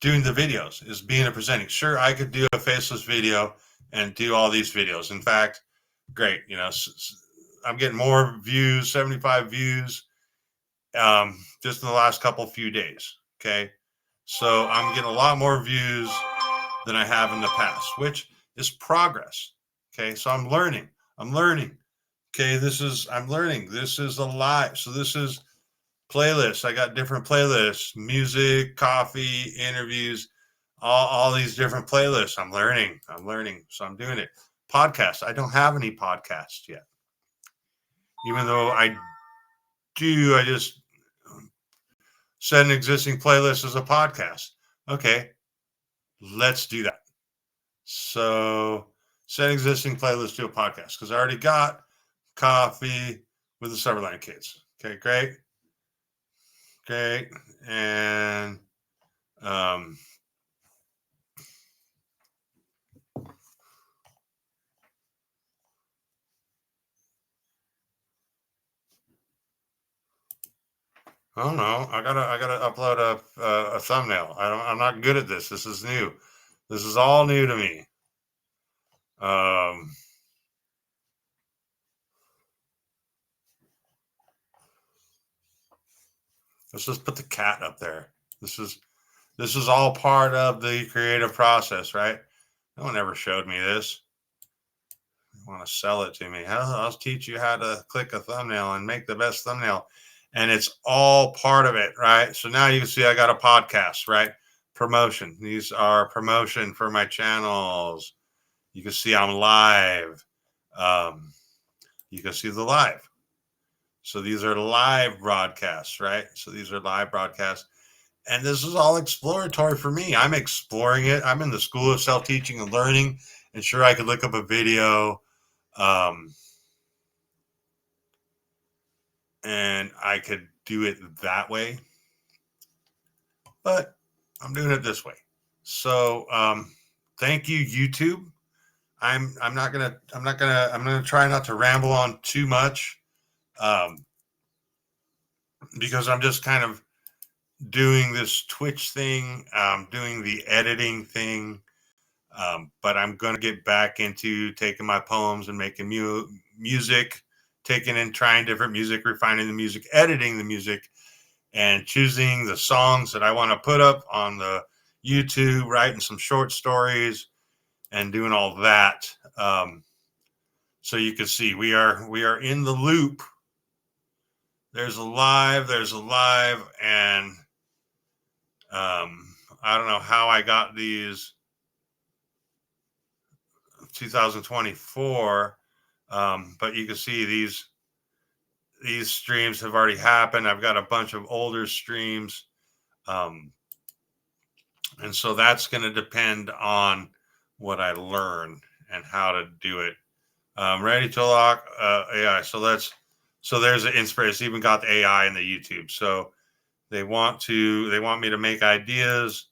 doing the videos, is being a presenting. Sure, I could do a faceless video and do all these videos. In fact, great. I'm getting more views, 75 views, just in the last few days. Okay. So I'm getting a lot more views than I have in the past, which is progress. Okay. So I'm learning. Okay. I'm learning. This is a live. So this is playlists. I got different playlists: music, coffee, interviews, all these different playlists. I'm learning. So I'm doing it. Podcasts. I don't have any podcasts yet. Even though I do, I just set an existing playlist as a podcast. Okay, let's do that. So set existing playlist to a podcast, because I already got coffee with the Summerline Kids. Okay, great. And oh no, I gotta upload a thumbnail. I'm not good at this. This is new. This is all new to me. Let's just put the cat up there. This is all part of the creative process, right? No one ever showed me this. You want to sell it to me? I'll teach you how to click a thumbnail and make the best thumbnail. And it's all part of it, right? So now you can see I got a podcast, right? Promotion. These are promotion for my channels. You can see I'm live. You can see the live. So these are live broadcasts, right? So these are live broadcasts. And this is all exploratory for me. I'm exploring it. I'm in the School of Self-Teaching and Learning. And sure, I could look up a video, and I could do it that way. But I'm doing it this way. So thank you, YouTube. I'm gonna try not to ramble on too much, because I'm just kind of doing this Twitch thing, doing the editing thing. But I'm going to get back into taking my poems and making music, taking and trying different music, refining the music, editing the music, and choosing the songs that I want to put up on the YouTube, writing some short stories, and doing all that. So you can see we are in the loop. There's a live, and I don't know how I got these 2024, but you can see these streams have already happened. I've got a bunch of older streams, and so that's going to depend on what I learn and how to do it. Ready to lock AI. So let's So there's an inspiration. It's even got the AI in the YouTube. So they want me to make ideas,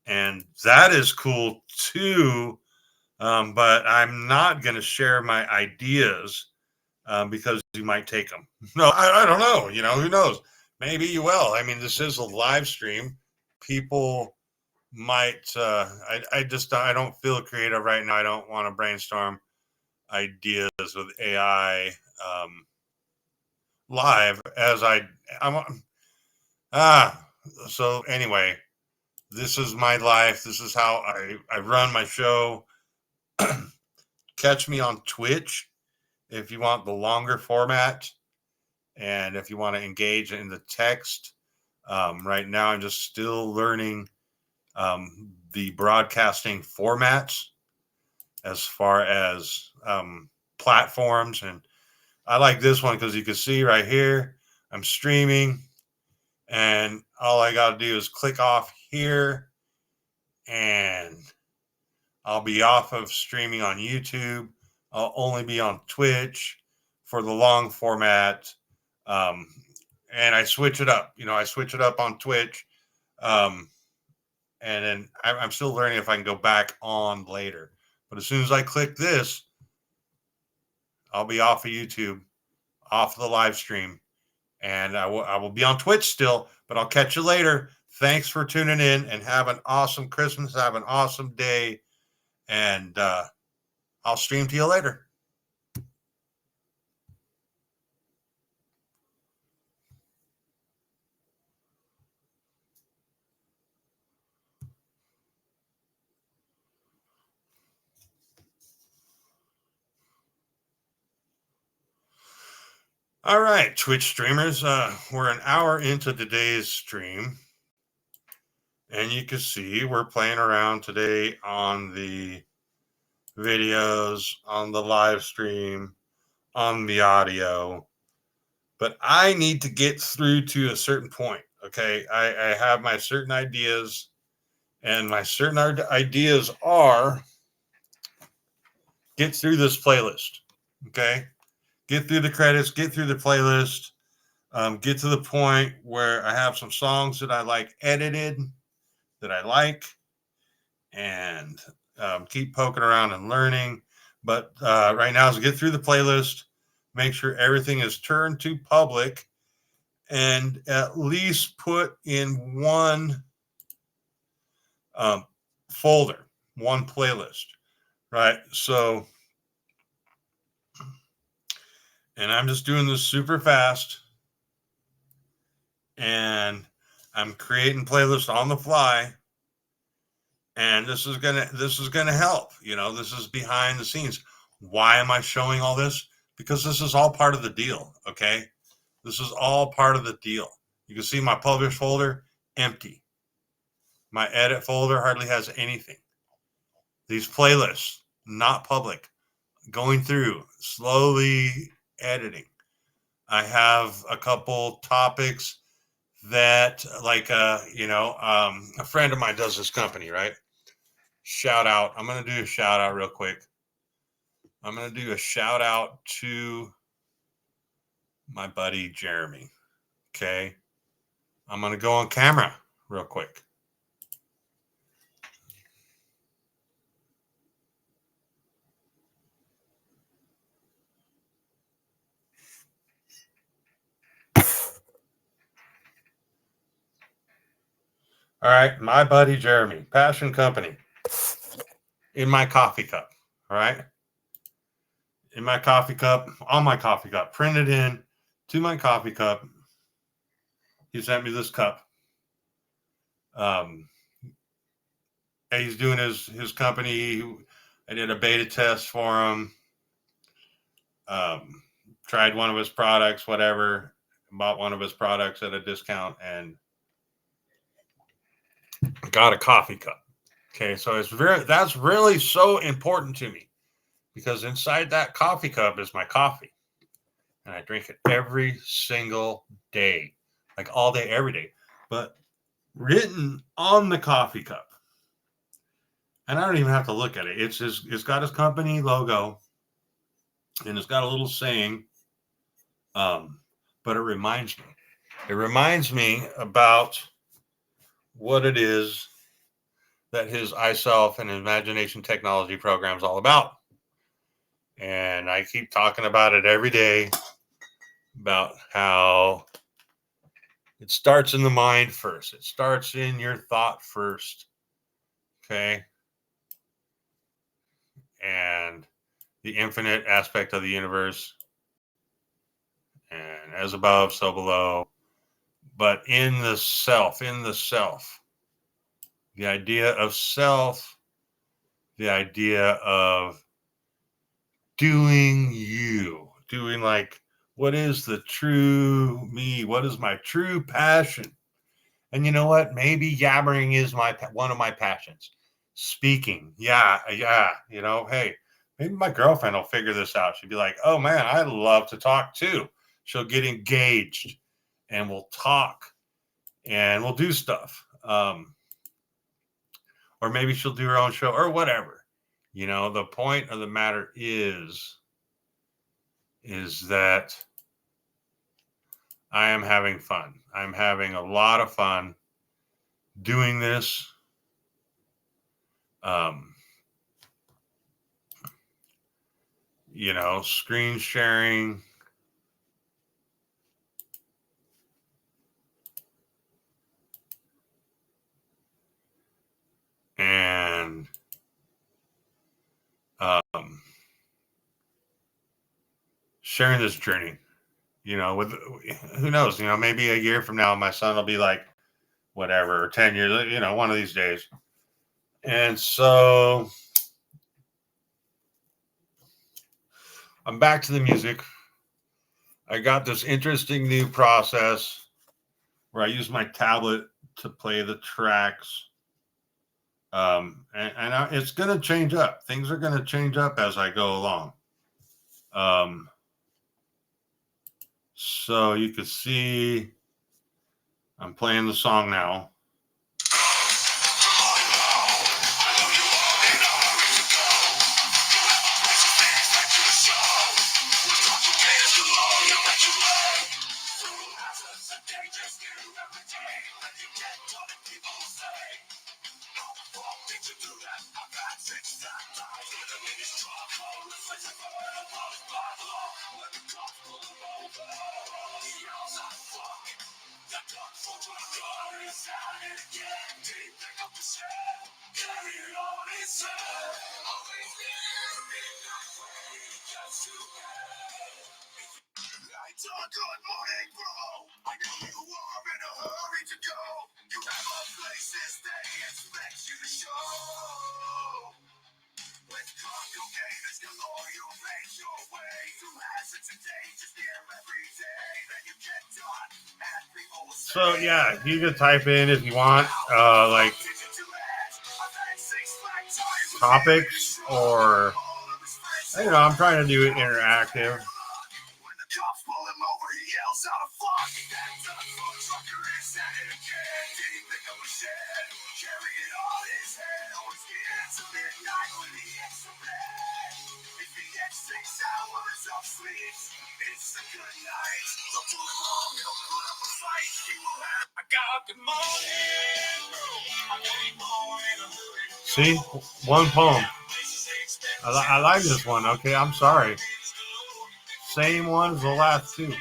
and that is cool too. But I'm not going to share my ideas because you might take them. No, I don't know. Who knows? Maybe you will. I mean, this is a live stream. People might. I don't feel creative right now. I don't want to brainstorm ideas with AI live as I'm. Ah. So anyway, this is my life. This is how I run my show. Catch me on Twitch if you want the longer format. And if you want to engage in the text, right now I'm just still learning the broadcasting formats as far as platforms. And I like this one because you can see right here, I'm streaming, and all I got to do is click off here, and I'll be off of streaming on YouTube. I'll only be on Twitch for the long format. Um, and I switch it up. I switch it up on Twitch. Um, and then I'm still learning if I can go back on later. But as soon as I click this, I'll be off of YouTube, off of the live stream, and I will be on Twitch still. But I'll catch you later. Thanks for tuning in, and have an awesome Christmas. Have an awesome day, and I'll stream to you later. All right, Twitch streamers, we're an hour into today's stream, and you can see we're playing around today on the videos, on the live stream, on the audio. But I need to get through to a certain point, okay? I have my certain ideas, and my certain ideas are get through this playlist, okay? Get through the credits, get through the playlist. Get to the point where I have some songs that I like edited, that I like, and keep poking around and learning. But right now, is get through the playlist, make sure everything is turned to public, and at least put in one folder, one playlist, right? So, and I'm just doing this super fast, and I'm creating playlists on the fly. And this is gonna help. This is behind the scenes. Why am I showing all this? Because this is all part of the deal. Okay, this is all part of the deal. You can see my publish folder empty. My edit folder hardly has anything. These playlists not public. Going through slowly editing. I have a couple topics that, like, a friend of mine does this company, right? Shout out. I'm going to do a shout out real quick. I'm going to do a shout out to my buddy Jeremy. Okay. I'm going to go on camera real quick. All right. My buddy Jeremy, Passion Company, in my coffee cup. All right. In my coffee cup, on my coffee cup, printed in to my coffee cup. He sent me this cup. And he's doing his company. I did a beta test for him. Tried one of his products, whatever. Bought one of his products at a discount and got a coffee cup. Okay, so that's really so important to me because inside that coffee cup is my coffee, and I drink it every single day, like all day, every day. But written on the coffee cup, and I don't even have to look at it. It's got his company logo, and it's got a little saying. But it reminds me. It reminds me about what it is that his iSelf and Imagination Technology program is all about. And I keep talking about it every day, about how it starts in the mind first. It starts in your thought first. Okay. And the infinite aspect of the universe. And as above, so below. But in the self, the idea of self, the idea of doing you, doing like, what is the true me? What is my true passion? And you know what? Maybe yabbering is one of my passions. Speaking. Yeah. You know, hey, maybe my girlfriend will figure this out. She'll be like, oh man, I love to talk too. She'll get engaged and we'll talk and we'll do stuff. Or maybe she'll do her own show or whatever. You know, the point of the matter is that I am having fun. I'm having a lot of fun doing this. You know, screen sharing. And sharing this journey, you know, with who knows, you know, maybe a year from now, my son will be like, whatever, or 10 years, you know, one of these days. And so I'm back to the music. I got this interesting new process where I use my tablet to play the tracks. It's going to change up. Things are going to change up as I go along. So you can see I'm playing the song now. Good morning, bro. I know you are in a hurry to go. You have a places they expect you to show. With cocktails galore, you make your way through hazards and dangers near every day. Then you get done, and people will say, so yeah, you can type in if you want, like topics, or you know, I'm trying to do it interactive. Cops pull him over, he yells out a fuck. That's a food trucker is at it again. Did he pick up a shed? Carry it on his head. Always get to midnight when he gets to bed. If he gets 6 hours of sleep, it's a good night. So pull him home, he'll put up a fight. He will have. I got good morning, bro. I'm getting more in a hurry. See? One poem. I like this one. Okay, I'm sorry. Same one as the last two.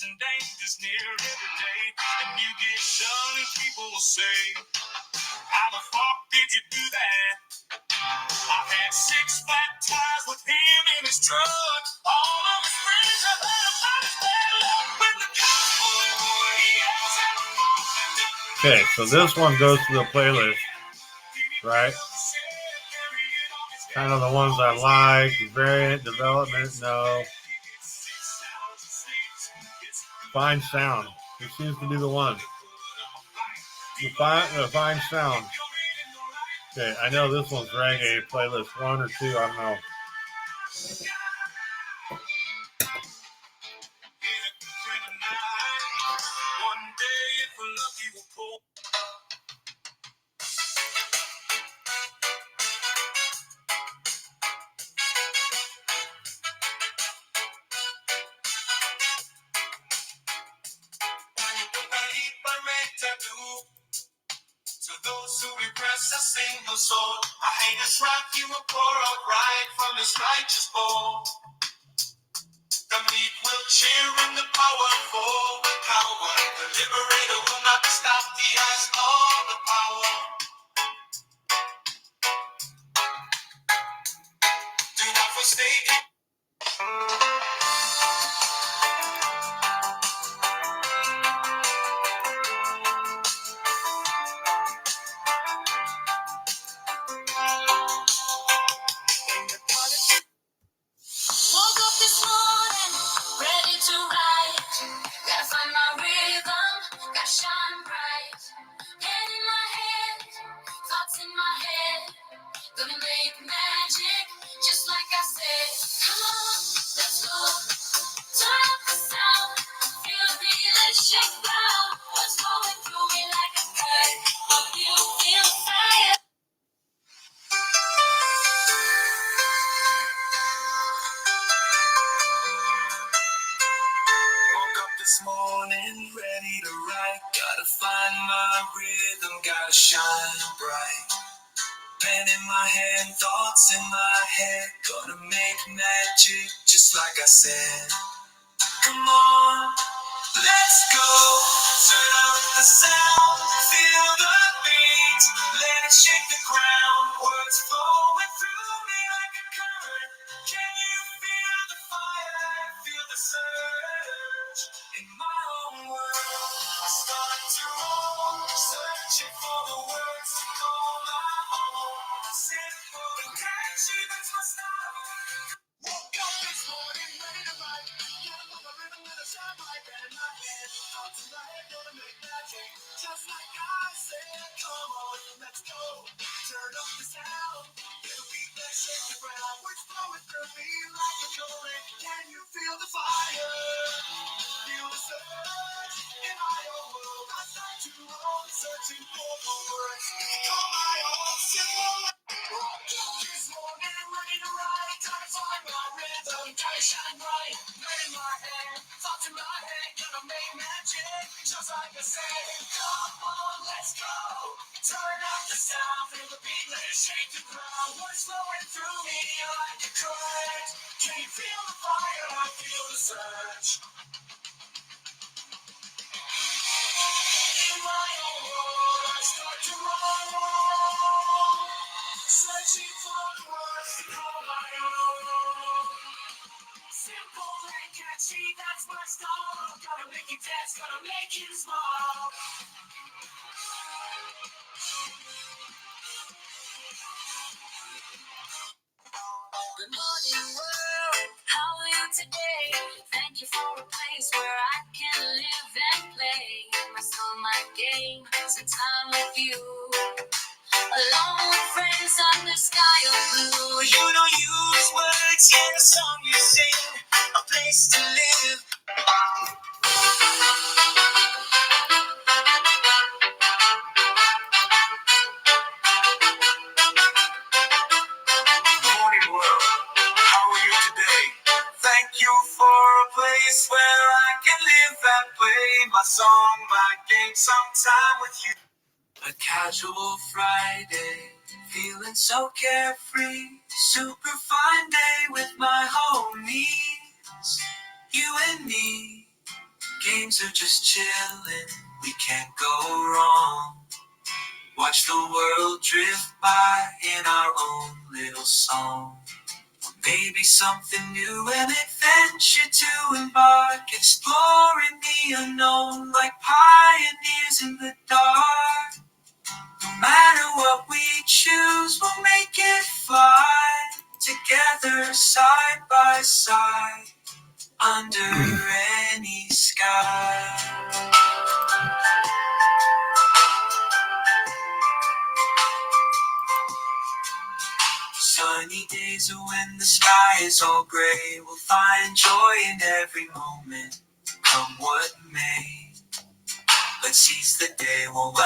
And dangers near every day, and you get done, and people will say, how the fuck did you do that? I've had 6 flat tires with him in his truck. All of his friends have heard about his bad luck. When the cops pull him over, he yells at the fuck. Okay, so this one goes to the playlist, right? Kind of the ones I like. Variant development, no. Fine Sound. He seems to be the one. The Fine Sound. Okay, I know this one's reggae playlist 1 or 2. I don't know. To those who repress a single soul, a heinous wrath you will pour out right from his righteous bowl. The meek will cheer in the powerful with power. The liberator will not be stopped, he has all the power. Do not forsake him. Woke up this morning, ready to ride. Gotta find my rhythm, gotta shine bright. Pen in my hand, thoughts in my head. Gonna make magic, just like I said. Come on, let's go. Turn up the sound, feel the electric ground. What's going through me like a current? Hope you feel the fire. Woke up this morning, ready to write. Gotta find my rhythm, gotta shine bright. Pen in my hand, thoughts in my head. Gonna make magic, just like I said. Come on, let's go. Turn up the sound, feel the beat. Let it shake the ground. Words flowing through me like a current. Can you feel the fire? Feel the surge in my own world. I start to roll, searching for the words to call my own. Simple and catchy, that's my style. Woke up this morning, ready to write. Yeah, I'm a rhythm with a shine light in my head. Thoughts in my head, gonna make magic, just like I said. Come on, let's go. Turn up the sound, get a beat that shake the ground. Words flowing through me like a current. Can you feel the fire? Feel the surge in my own world. I start to roll, searching for the words. Call my own simple. Woke up this morning, ready to ride. Gotta find my rhythm, gotta shine bright. Pen in my hand, thoughts in my head. Gonna make magic, just like I said. Come on, let's go. Turn up the sound, feel the beat, let it shake the ground. Words flowing through me like a current. Can you feel the fire? I feel the surge. In my own world, I start to roll. Searching for the words to call my own. Simple and catchy, that's my style. Gotta make you dance, gotta make you smile. Good morning, world. How are you today? Thank you for a place where I can live and play. My soul, my game, some time with you. Along with friends under sky of blue. You don't use words, yet a song you sing. A place to live. Morning world, how are you today? Thank you for a place where I can live and play my song, my game, sometime with you. A casual Friday, feeling so carefree. Super fine day with my homies. You and me, games are just chilling. We can't go wrong. Watch the world drift by in our own little song. Maybe something new, an adventure to embark. Exploring the unknown like pioneers in the dark. No matter what we choose, we'll make it fly. Together, side by side. under any sky. Sunny days are when the sky is all gray. We'll find joy in every moment, come what may. Let's seize the day, won't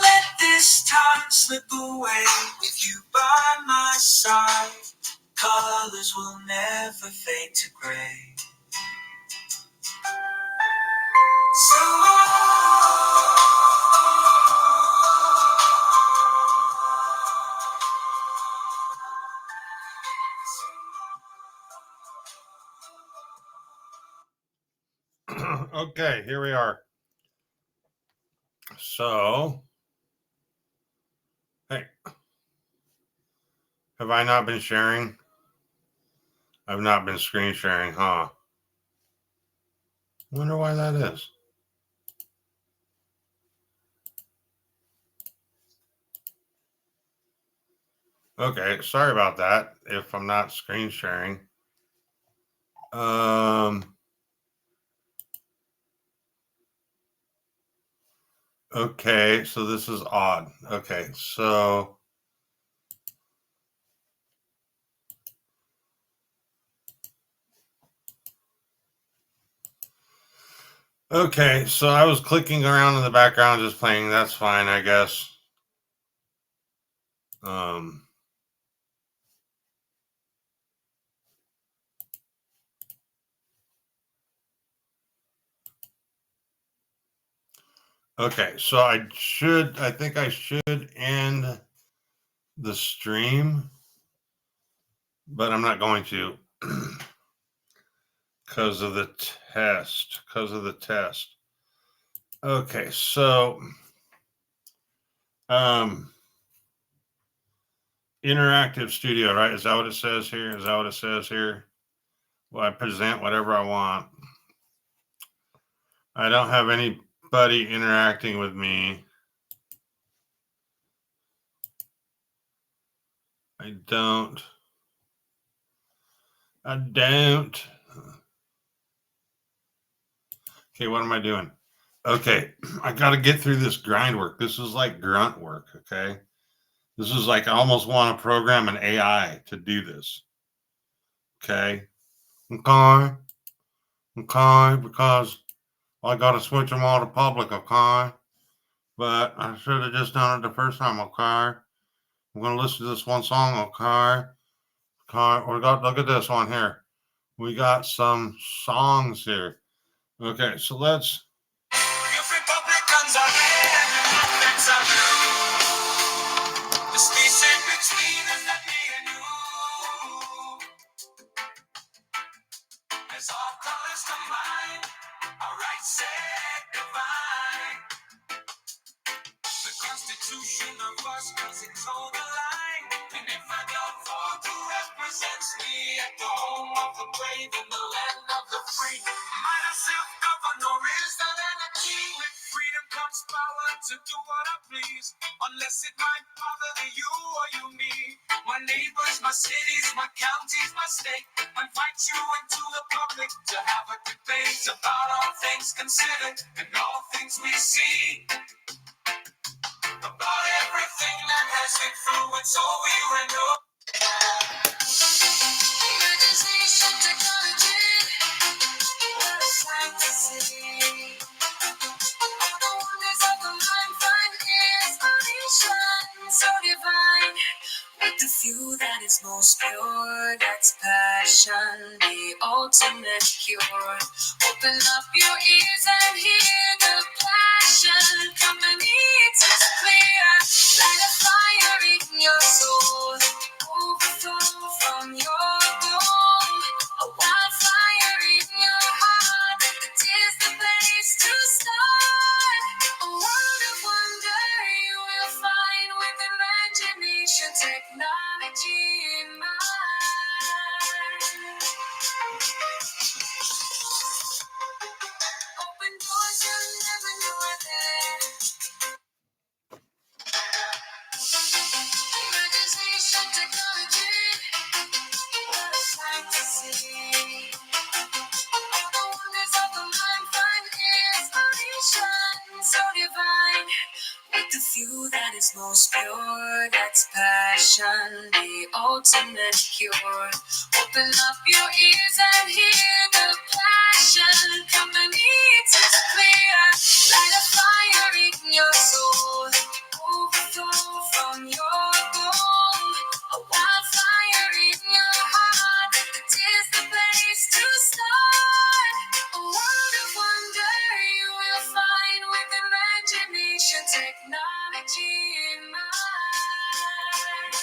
let this time slip away. With you by my side, colors will never fade to gray. Okay, here we are. So, hey, have I not been sharing? I've not been screen sharing, huh? Wonder why that is. Okay, sorry about that if I'm not screen sharing. Okay, so this is odd. Okay, so I was clicking around in the background just playing. That's fine, I guess. Okay, so I think I should end the stream, but I'm not going to because of the test. Okay, so interactive studio, right? Is that what it says here? Well, I present whatever I want. I don't have anybody interacting with me. I don't. Okay, what am I doing? Okay, I got to get through this grind work. This is like grunt work, okay? This is like I almost want to program an AI to do this. Okay? Okay, because I got to switch them all to public, okay? But I should have just done it the first time, okay? I'm going to listen to this one song, okay? Okay, look at this one here. We got some songs here. Okay, so let's. If Republicans are red and Democrats are blue, the space in between is not me and you. As our colors combine, our rights set divine. The Constitution of us does its own line. And if I don't vote, who represents me at the home of the brave in the land of the free? Might I self-govern or is that anarchy? With freedom comes power to do what I please. Unless it might bother the you or you me. My neighbors, my cities, my counties, my state. Invite you into the public to have a debate about all things considered and all things we see. About everything that has influence over you and your organization, technology, what a sight to see. The wonders of the mind find inspiration so divine. With the few that is most pure, that's passion, the ultimate cure. Open up your ears and hear the passion coming, it's as clear. Light a fire in your soul, overflow from your home. A wildfire in your heart, it is the place to start. A world of wonder you will find with imagination, technology in mind. Open doors you never knew were there. so divine. With the few that is most pure, that's passion, the ultimate cure. Open up your ears and hear the passion coming to clear. Light a fire in your soul, overflow from your bone. A wildfire in your heart, it is the place to start. A world of wonder you will find with imagination, technology in mind.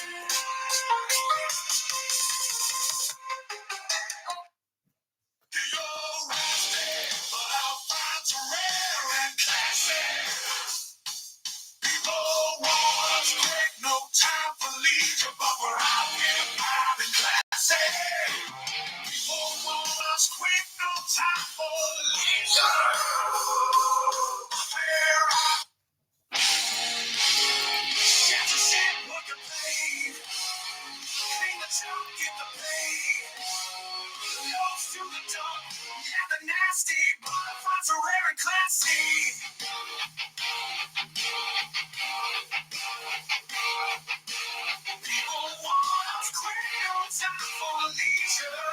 You're rusty, but our finds are rare and classic. People want us quick, no time for leisure, but we're out here vibing classy. People want us quick, no time for leisure. We're out. Get your shit, work and play. Clean the junk, get the pay. Nose to the dump, yeah, the nasty. Bonafide are rare and classy. People want us quick, no time for leisure.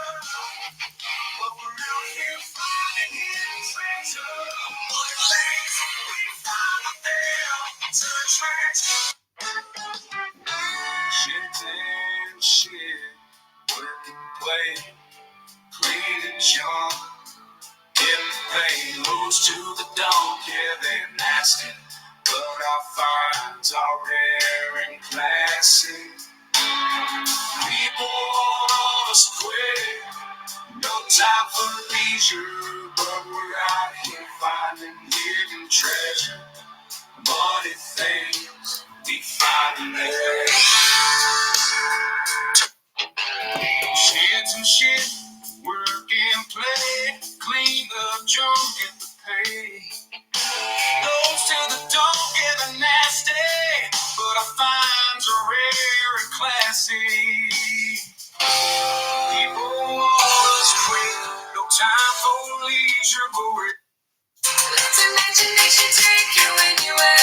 But we're out here finding hidden treasure. What things we found up there to attract. Shit and shit, work and play, clean and junk, getting paid. Moves to the dome, yeah, they're nasty. But our finds are rare and classy. People want us quick, no time for leisure, but we're out here finding hidden treasure. Money things we find there. Shit and shit, work and play, clean up junk, get the pay. Goes to the dome, get the nasty, but our finds are rare and classy. People want us quick, no time for leisure, but we're let imagination take you anywhere.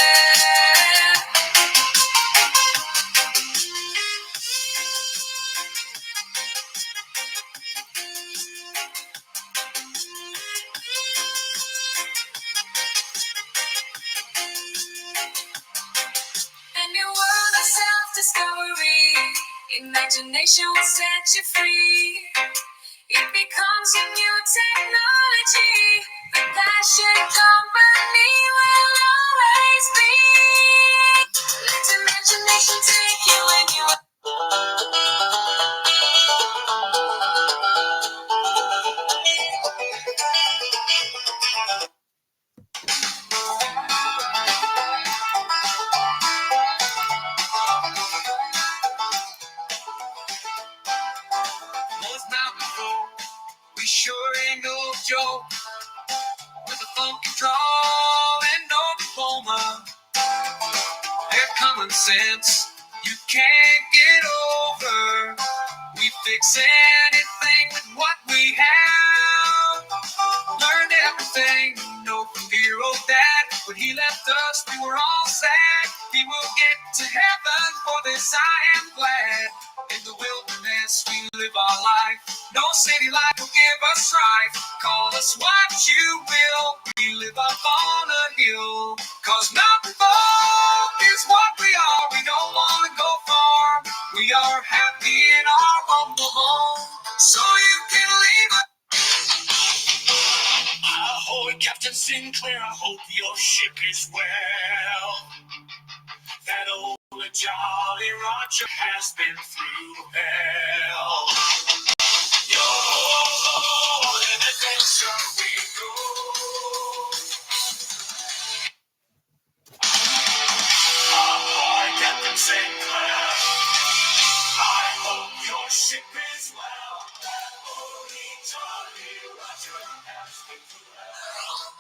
A new world of self-discovery. Imagination will set you free. It becomes your new technology. The passion company will always be. Let imagination take you anywhere. Was not before. We sure ain't no joke. With a funky draw and no diploma. Their common sense you can't get over. We fix anything with what we have. Learned everything, no from dear old dad. When he left us, we were all sad. He will get to heaven, for this I am glad. In the wilderness, we live our life. No city life will give us strife. Call us what you will. We live up on a hill. Cause mountain folk is what we are. We don't want to go far. We are happy in our humble home. So you can leave us. Ahoy, Captain Sinclair, I hope your ship is well. That old Jolly Roger has been through hell. Yo, in adventure we go. Ahoy, Captain Sinclair, I hope your ship is well. That old Jolly Roger has been through hell.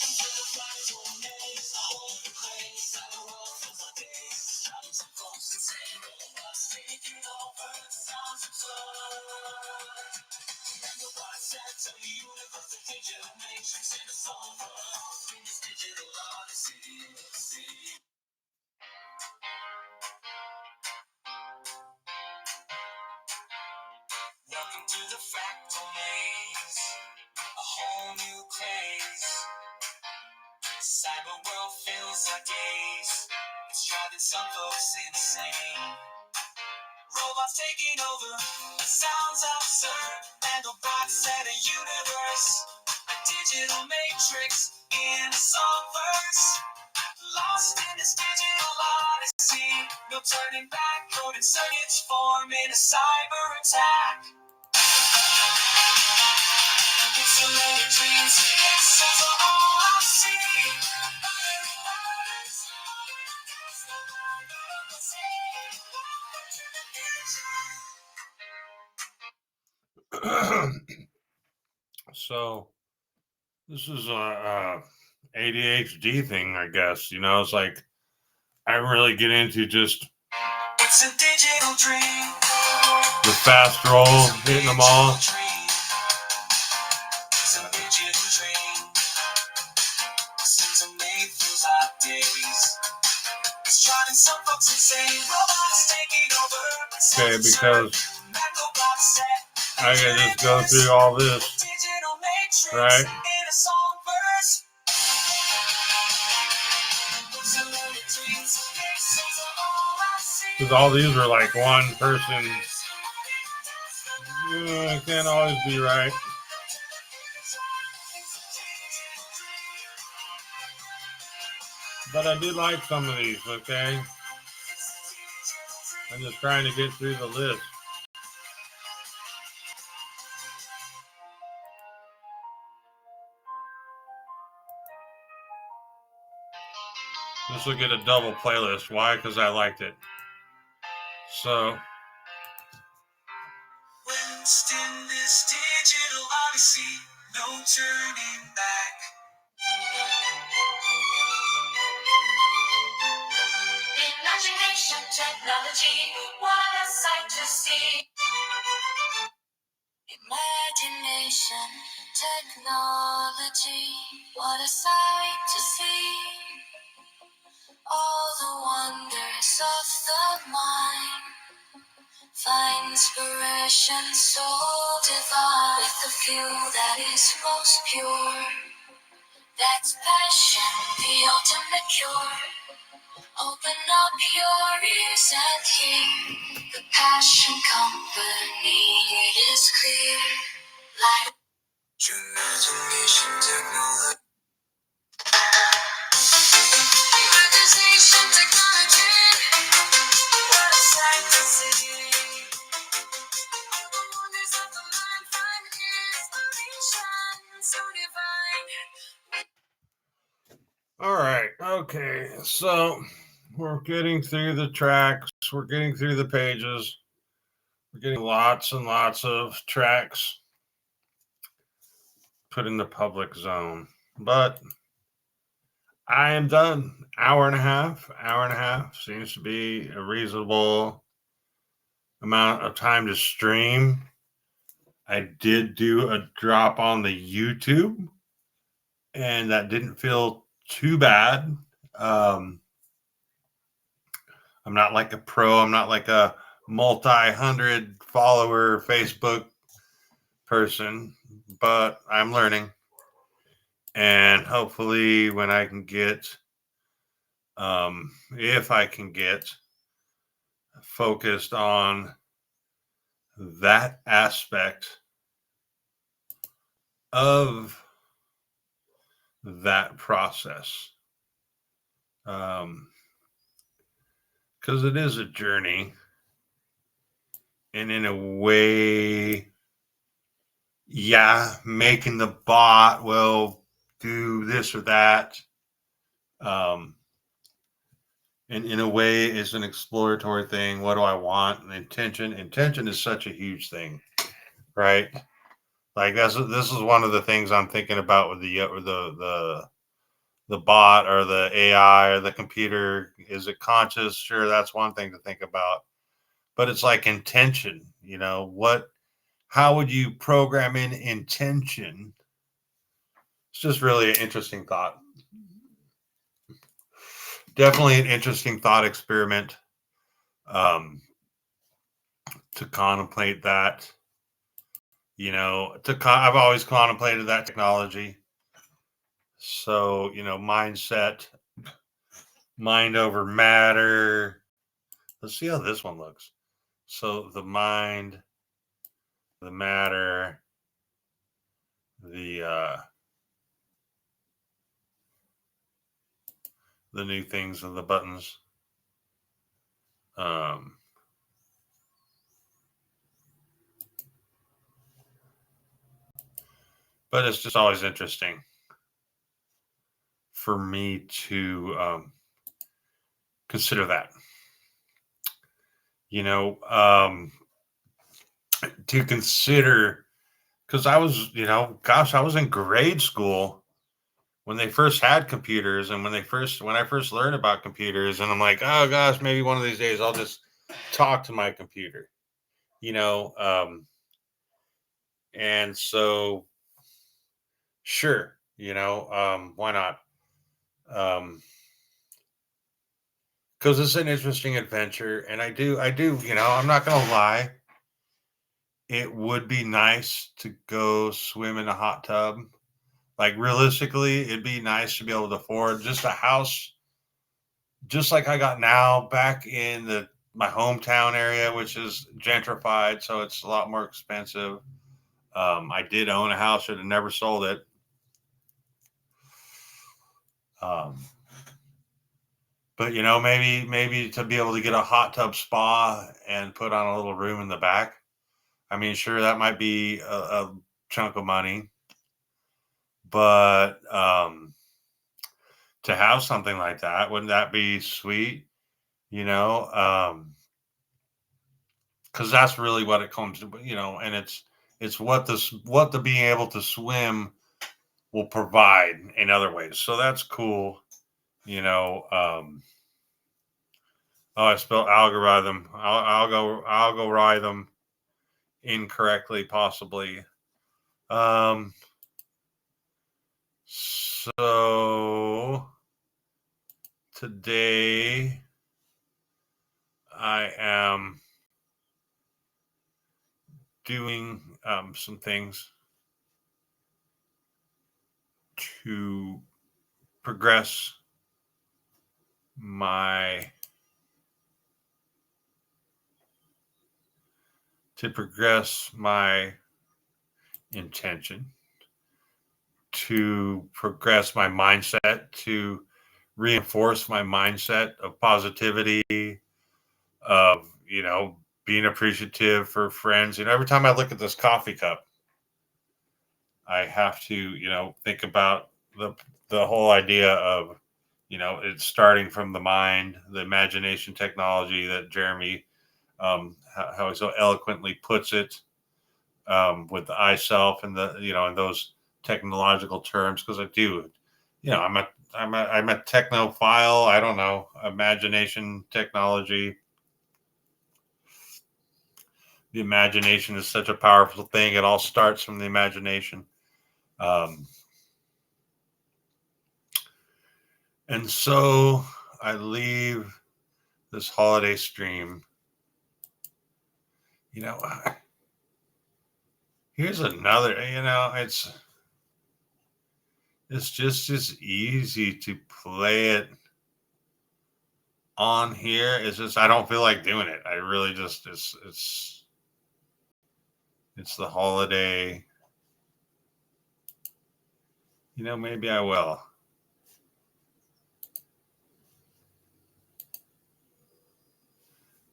to the fractal maze, a whole new place. A.W.O.L fills our days. Having some folks insane, robots taking over. Sounds absurd. And the concepts of the universe, the digital matrix in a song for us. In this digital odyssey. Welcome to the fractal maze, a whole new place. Cyber-world fills our days. It's driving some folks insane. Robots taking over, sounds absurd. And the bots set a universe, a digital matrix in a song verse. Lost in this digital odyssey, no turning back. Coded circuits form in a cyber attack. Pixelated dreams, pixels are all I see. So this is a ADHD thing, I guess. You know, it's like I really get into just It's a digital dream. the fast roll, hitting them all. It's a digital dream. Since I made those hot days. It's driving some folks insane. Robots taking over. Okay, because I gotta just go through all this, right? Because all these are like one person. It can't always be right. But I did like some of these, okay? I'm just trying to get through the list. This will get a double playlist. Why? Because I liked it. So. Lost in this digital odyssey, no turning back. Imagination, technology, what a sight to see. Imagination, technology, what a sight to see. All the wonders of the mind. Find inspiration so divine. With the view that is most pure. That's passion, the ultimate cure. Open up your ears and hear. The passion company is clear. Light imagination technology. Imagination technology. What a sight to see. All the wonders of the mind find inspiration so divine. All right. Okay. So we're getting through the tracks. We're getting through the pages. We're getting lots and lots of tracks put in the public zone. But I am done. Hour and a half seems to be a reasonable amount of time to stream. I did do a drop on the YouTube, and that didn't feel too bad. I'm not like a pro. I'm not like a multi-hundred follower Facebook person, but I'm learning. And hopefully when I can get, if I can get focused on that aspect of that process. Because it is a journey. And in a way, yeah, making the bot will do this or that. And in a way, it's an exploratory thing. What do I want? And intention is such a huge thing, right? Like this is one of the things I'm thinking about with the the bot or the AI or the computer, is it conscious? Sure, that's one thing to think about. But it's like intention, how would you program in intention? It's just really an interesting thought. Definitely an interesting thought experiment, um, to contemplate that. I've always contemplated that technology. So, mindset, mind over matter. Let's see how this one looks. So the mind, the matter, the the new things and the buttons. Um, but it's just always interesting for me to consider that. You know, to consider, because I was, gosh, I was in grade school when they first had computers, and when I first learned about computers, and I'm like, oh gosh, maybe one of these days I'll just talk to my computer, you know. And so, sure, why not? Because it's an interesting adventure, and I do, I'm not gonna lie, it would be nice to go swim in a hot tub. Like realistically, it'd be nice to be able to afford just a house, just like I got now, back in my hometown area, which is gentrified, so it's a lot more expensive. I did own a house, should have never sold it. Um, but maybe to be able to get a hot tub spa and put on a little room in the back. I mean, sure, that might be a chunk of money, but to have something like that, wouldn't that be sweet? You know, because that's really what it comes to, and it's what the being able to swim will provide in other ways. So that's cool. You know, oh, I spelled algorithm. I'll go rhythm incorrectly, possibly. Um, so today I am doing some things to progress my intention, to progress my mindset, to reinforce my mindset of positivity, of being appreciative for friends. Every time I look at this coffee cup, I have to think about the whole idea of it's starting from the mind, the imagination technology that Jeremy, how he so eloquently puts it, with the I self and the and those technological terms, because I do, I'm a technophile. I don't know, imagination technology. The imagination is such a powerful thing. It all starts from the imagination. Um, and so I leave this holiday stream. You know, here's another. It's just as easy to play it on here. It's just I don't feel like doing it. I really just it's the holiday. Maybe I will.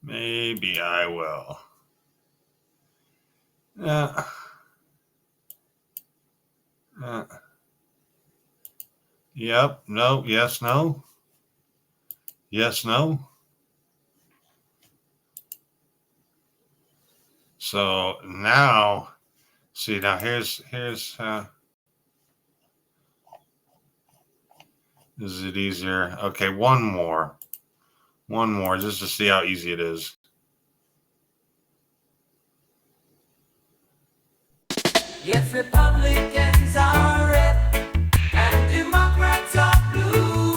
Maybe I will. Uh, uh, yep. No. Yes. No. Yes. No. So now, see, now here's Is it easier? Okay, one more just to see how easy it is. Yes, Republicans are red and Democrats are blue.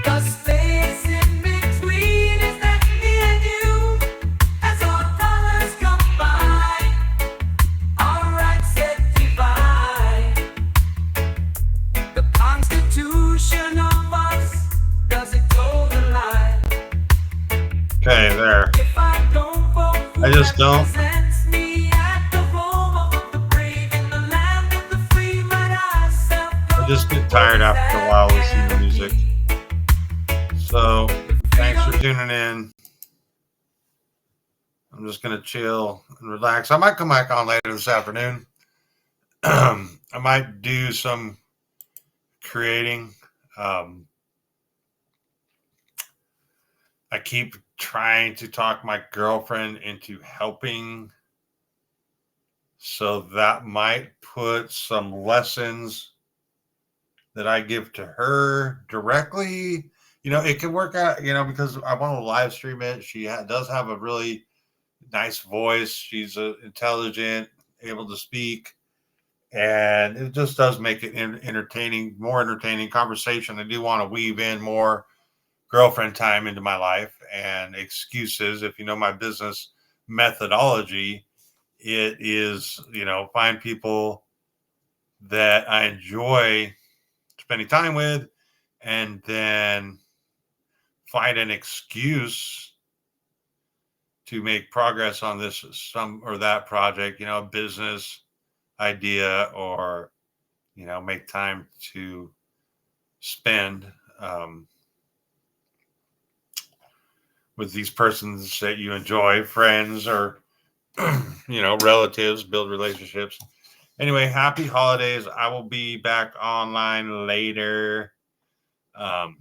The space in between is that me and you. As our colors combine, our rights get divide. The Constitution of us does it toe the line. Okay, there. If I don't vote, who I just don't. represents me at the home of the brave in the land of the free? Might I self I just get tired after a while listening to music. So thanks for tuning in. I'm just gonna chill and relax. I might come back on later this afternoon. I might do some creating. I keep trying to talk my girlfriend into helping, so that might put some lessons that I give to her directly. It could work out, because I want to live stream it. She does have a really nice voice. She's intelligent, able to speak, and it just does make it more entertaining conversation. I do want to weave in more girlfriend time into my life and excuses. If you know my business methodology, it is, find people that I enjoy spending time with, and then find an excuse to make progress on this some or that project, a business idea, or make time to spend with these persons that you enjoy, friends or relatives, build relationships. Anyway, happy holidays. I will be back online later. Bye.